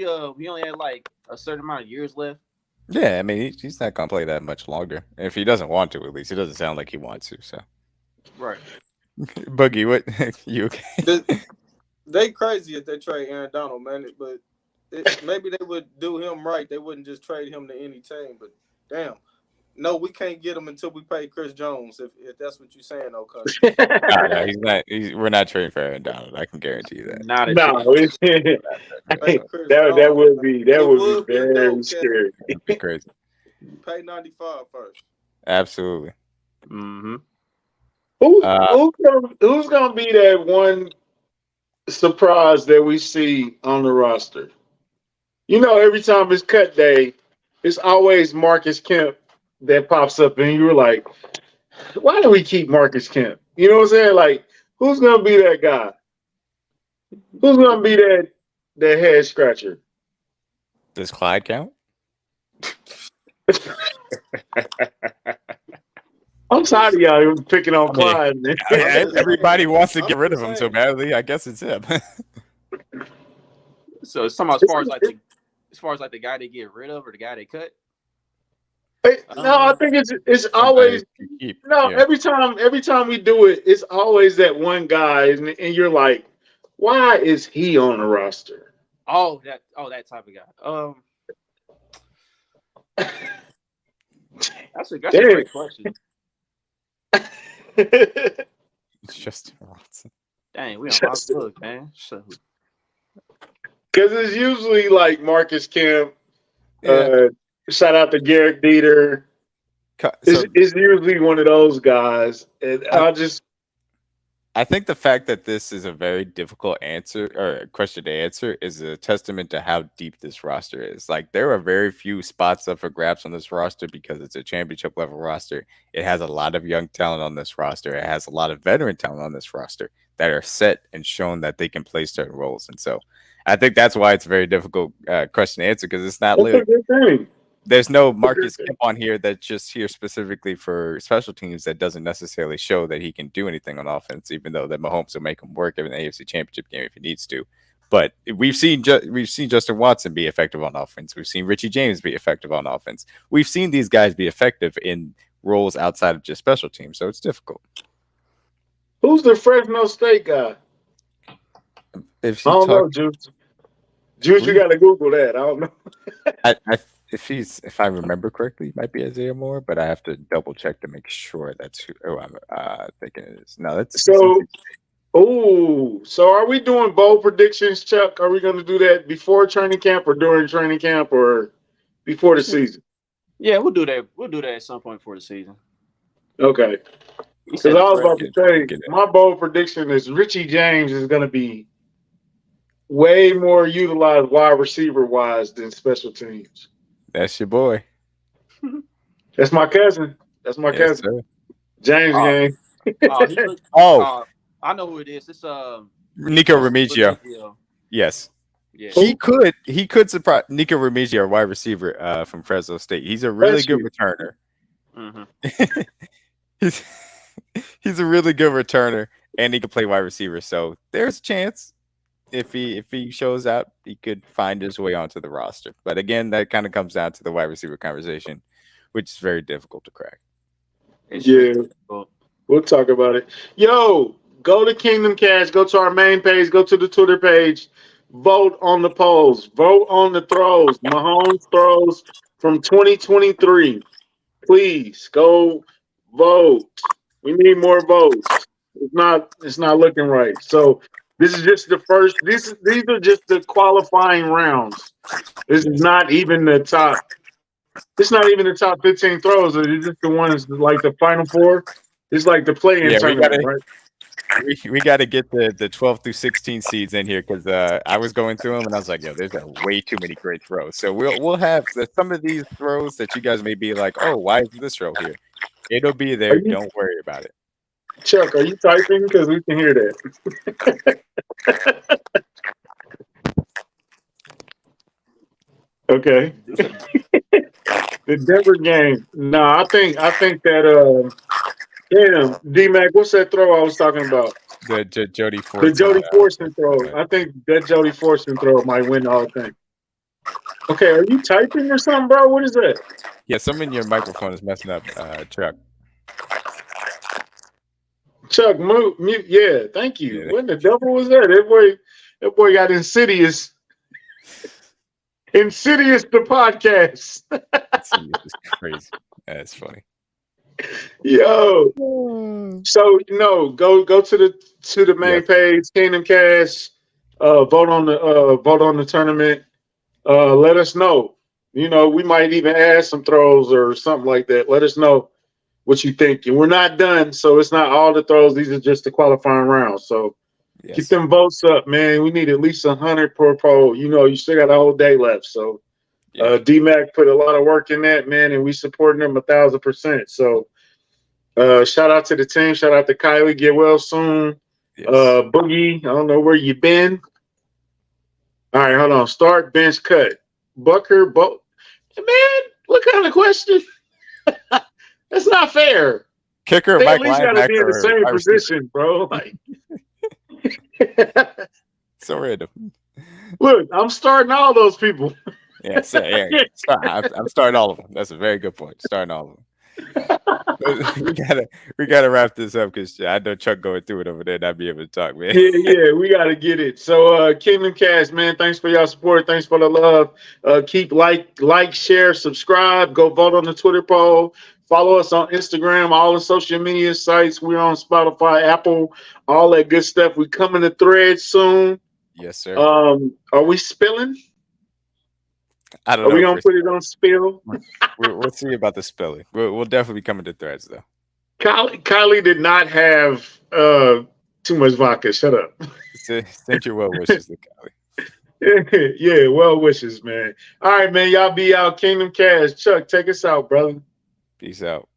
[SPEAKER 1] only had like a certain amount of years left?
[SPEAKER 2] Yeah, I mean, he's not gonna play that much longer. If he doesn't want to, at least it doesn't sound like he wants to. So,
[SPEAKER 1] right.
[SPEAKER 2] Boogie, what you okay?
[SPEAKER 4] They crazy if they trade Aaron Donald, man. But maybe they would do him right. They wouldn't just trade him to any team. But damn, no, we can't get him until we pay Chris Jones. If that's what you're saying, no, cuz.
[SPEAKER 2] No, he's not. We're not trading for Aaron Donald. I can guarantee you that.
[SPEAKER 1] Not
[SPEAKER 3] that would be very scary.
[SPEAKER 2] That'd be crazy.
[SPEAKER 4] Pay 95 first.
[SPEAKER 2] Absolutely.
[SPEAKER 1] Mm-hmm.
[SPEAKER 3] Who's gonna be that one surprise that we see on the roster? Every time it's cut day, it's always Marcus Kemp that pops up, and you're like, why do we keep Marcus Kemp? You know what I'm saying? Like, who's gonna be that guy? Who's gonna be that head scratcher?
[SPEAKER 2] Does Clyde count?
[SPEAKER 3] I'm tired of y'all picking on Clyde.
[SPEAKER 2] Everybody wants to get rid of him so badly. I guess it's him.
[SPEAKER 1] So it's talking about as far as the guy they get rid of or the guy they cut.
[SPEAKER 3] No, I think it's always Every time we do it, it's always that one guy, and you're like, why is he on the roster?
[SPEAKER 1] that type of guy. That's a
[SPEAKER 3] Dang.
[SPEAKER 1] great question.
[SPEAKER 2] It's Justin Watson.
[SPEAKER 1] Dang, we on my book, man. So
[SPEAKER 3] Because it's usually like Marcus Kemp.
[SPEAKER 2] Yeah.
[SPEAKER 3] Shout out to Garrett Dieter.
[SPEAKER 2] So
[SPEAKER 3] It's usually one of those guys, and
[SPEAKER 2] I think the fact that this is a very difficult answer or question to answer is a testament to how deep this roster is. Like, there are very few spots up for grabs on this roster because it's a championship level roster. It has a lot of young talent on this roster. It has a lot of veteran talent on this roster that are set and shown that they can play certain roles. And so I think that's why it's a very difficult question to answer, because it's not
[SPEAKER 3] that's a good thing.
[SPEAKER 2] there's no Marcus Kemp on here that's just here specifically for special teams that doesn't necessarily show that he can do anything on offense, even though that Mahomes will make him work in the AFC Championship game if he needs to. But we've seen Justin Watson be effective on offense. We've seen Richie James be effective on offense. We've seen these guys be effective in roles outside of just special teams, so it's difficult.
[SPEAKER 3] Who's the Fresno State guy?
[SPEAKER 2] If
[SPEAKER 3] I don't know, Juice. Juice, you got to Google that. I don't know.
[SPEAKER 2] If I remember correctly, it might be Isaiah Moore, but I have to double check to make sure that's who I'm thinking it is. No, that's
[SPEAKER 3] so. So are we doing bowl predictions, Chuck? Are we going to do that before training camp or during training camp or before the season?
[SPEAKER 1] Yeah, we'll do that. We'll do that at some point for the season.
[SPEAKER 3] Okay. Because I was about to say, my bold prediction is Richie James is going to be way more utilized wide receiver wise than special teams.
[SPEAKER 2] That's your boy.
[SPEAKER 3] That's my cousin. That's my cousin.
[SPEAKER 2] Sir.
[SPEAKER 3] James Game.
[SPEAKER 1] I know who it is. It's
[SPEAKER 2] Nico Remigio. Yes.
[SPEAKER 1] Yeah.
[SPEAKER 2] He could surprise Nico Remigio, a wide receiver from Fresno State. He's a really good returner.
[SPEAKER 1] Mm-hmm.
[SPEAKER 2] He's a really good returner, and he can play wide receiver. So there's a chance if he shows out, he could find his way onto the roster. But again, that kind of comes down to the wide receiver conversation, which is very difficult to crack.
[SPEAKER 3] We'll talk about it. Yo, go to Kingdom Cash, go to our main page, go to the Twitter page, vote on the polls, vote on the throws, Mahomes throws from 2023. Please go vote. We need more votes. It's not looking right. So this is just the first. These are just the qualifying rounds. This is not even the top. It's not even the top 15 throws. It's just the ones like the final four. It's like the play-in tournament, right?
[SPEAKER 2] We got to get the 12 through 16 seeds in here because I was going through them and I was like, yo, there's way too many great throws. So we'll have some of these throws that you guys may be like, oh, why is this throw here? It'll be there. Don't worry about it.
[SPEAKER 3] Chuck, are you typing? Because we can hear that. Okay. The Denver game. No, I think that damn, D-Mac, what's that throw I was talking about?
[SPEAKER 2] The Jody Fortson.
[SPEAKER 3] The Jody Fortson throw. I think that Jody Fortson throw might win the whole thing. Okay, are you typing or something, bro? What is that?
[SPEAKER 2] Yeah, something in your microphone is messing up, Chuck.
[SPEAKER 3] Chuck, mute. Yeah, thank you. Yeah. What the devil was that? That boy got Insidious. Insidious the podcast.
[SPEAKER 2] Insidious is crazy. That's funny.
[SPEAKER 3] Yo. So go to the main page, Kingdom Cash. Vote on the tournament. Let us know. We might even add some throws or something like that. Let us know what you think. And we're not done, so it's not all the throws. These are just the qualifying rounds. So Get them votes up, man. We need at least 100 per poll. You still got a whole day left. So D-Mac put a lot of work in that, man, and we supporting them 1,000%. So shout out to the team. Shout out to Kylie. Get well soon. Yes. Boogie, I don't know where you been. All right, hold on. Start, bench, cut. Bucker, man, what kind of question? That's not fair.
[SPEAKER 2] Kicker,
[SPEAKER 3] they
[SPEAKER 2] Mike
[SPEAKER 3] at least got to be in the same position, bro. Like,
[SPEAKER 2] so random.
[SPEAKER 3] Look, I'm starting all those people.
[SPEAKER 2] I'm starting all of them. That's a very good point. Starting all of them. we gotta wrap this up because I know Chuck going through it over there, not be able to talk, man.
[SPEAKER 3] Yeah, we gotta get it. So Kingdom Cast, man, thanks for your support. Thanks for the love. Keep like, share, subscribe, go vote on the Twitter poll. Follow us on Instagram, all the social media sites. We're on Spotify, Apple, all that good stuff. We coming to Threads soon.
[SPEAKER 2] Yes, sir.
[SPEAKER 3] Are we spilling?
[SPEAKER 2] I don't
[SPEAKER 3] Are
[SPEAKER 2] know.
[SPEAKER 3] we gonna put it on spill?
[SPEAKER 2] We'll see about the spelling. We'll definitely be coming to Threads though.
[SPEAKER 3] Kylie did not have too much vodka. Shut up.
[SPEAKER 2] Send your well wishes to Kylie.
[SPEAKER 3] Yeah, well wishes, man. All right, man. Y'all be out. Kingdom Cast. Chuck, take us out, brother.
[SPEAKER 2] Peace out.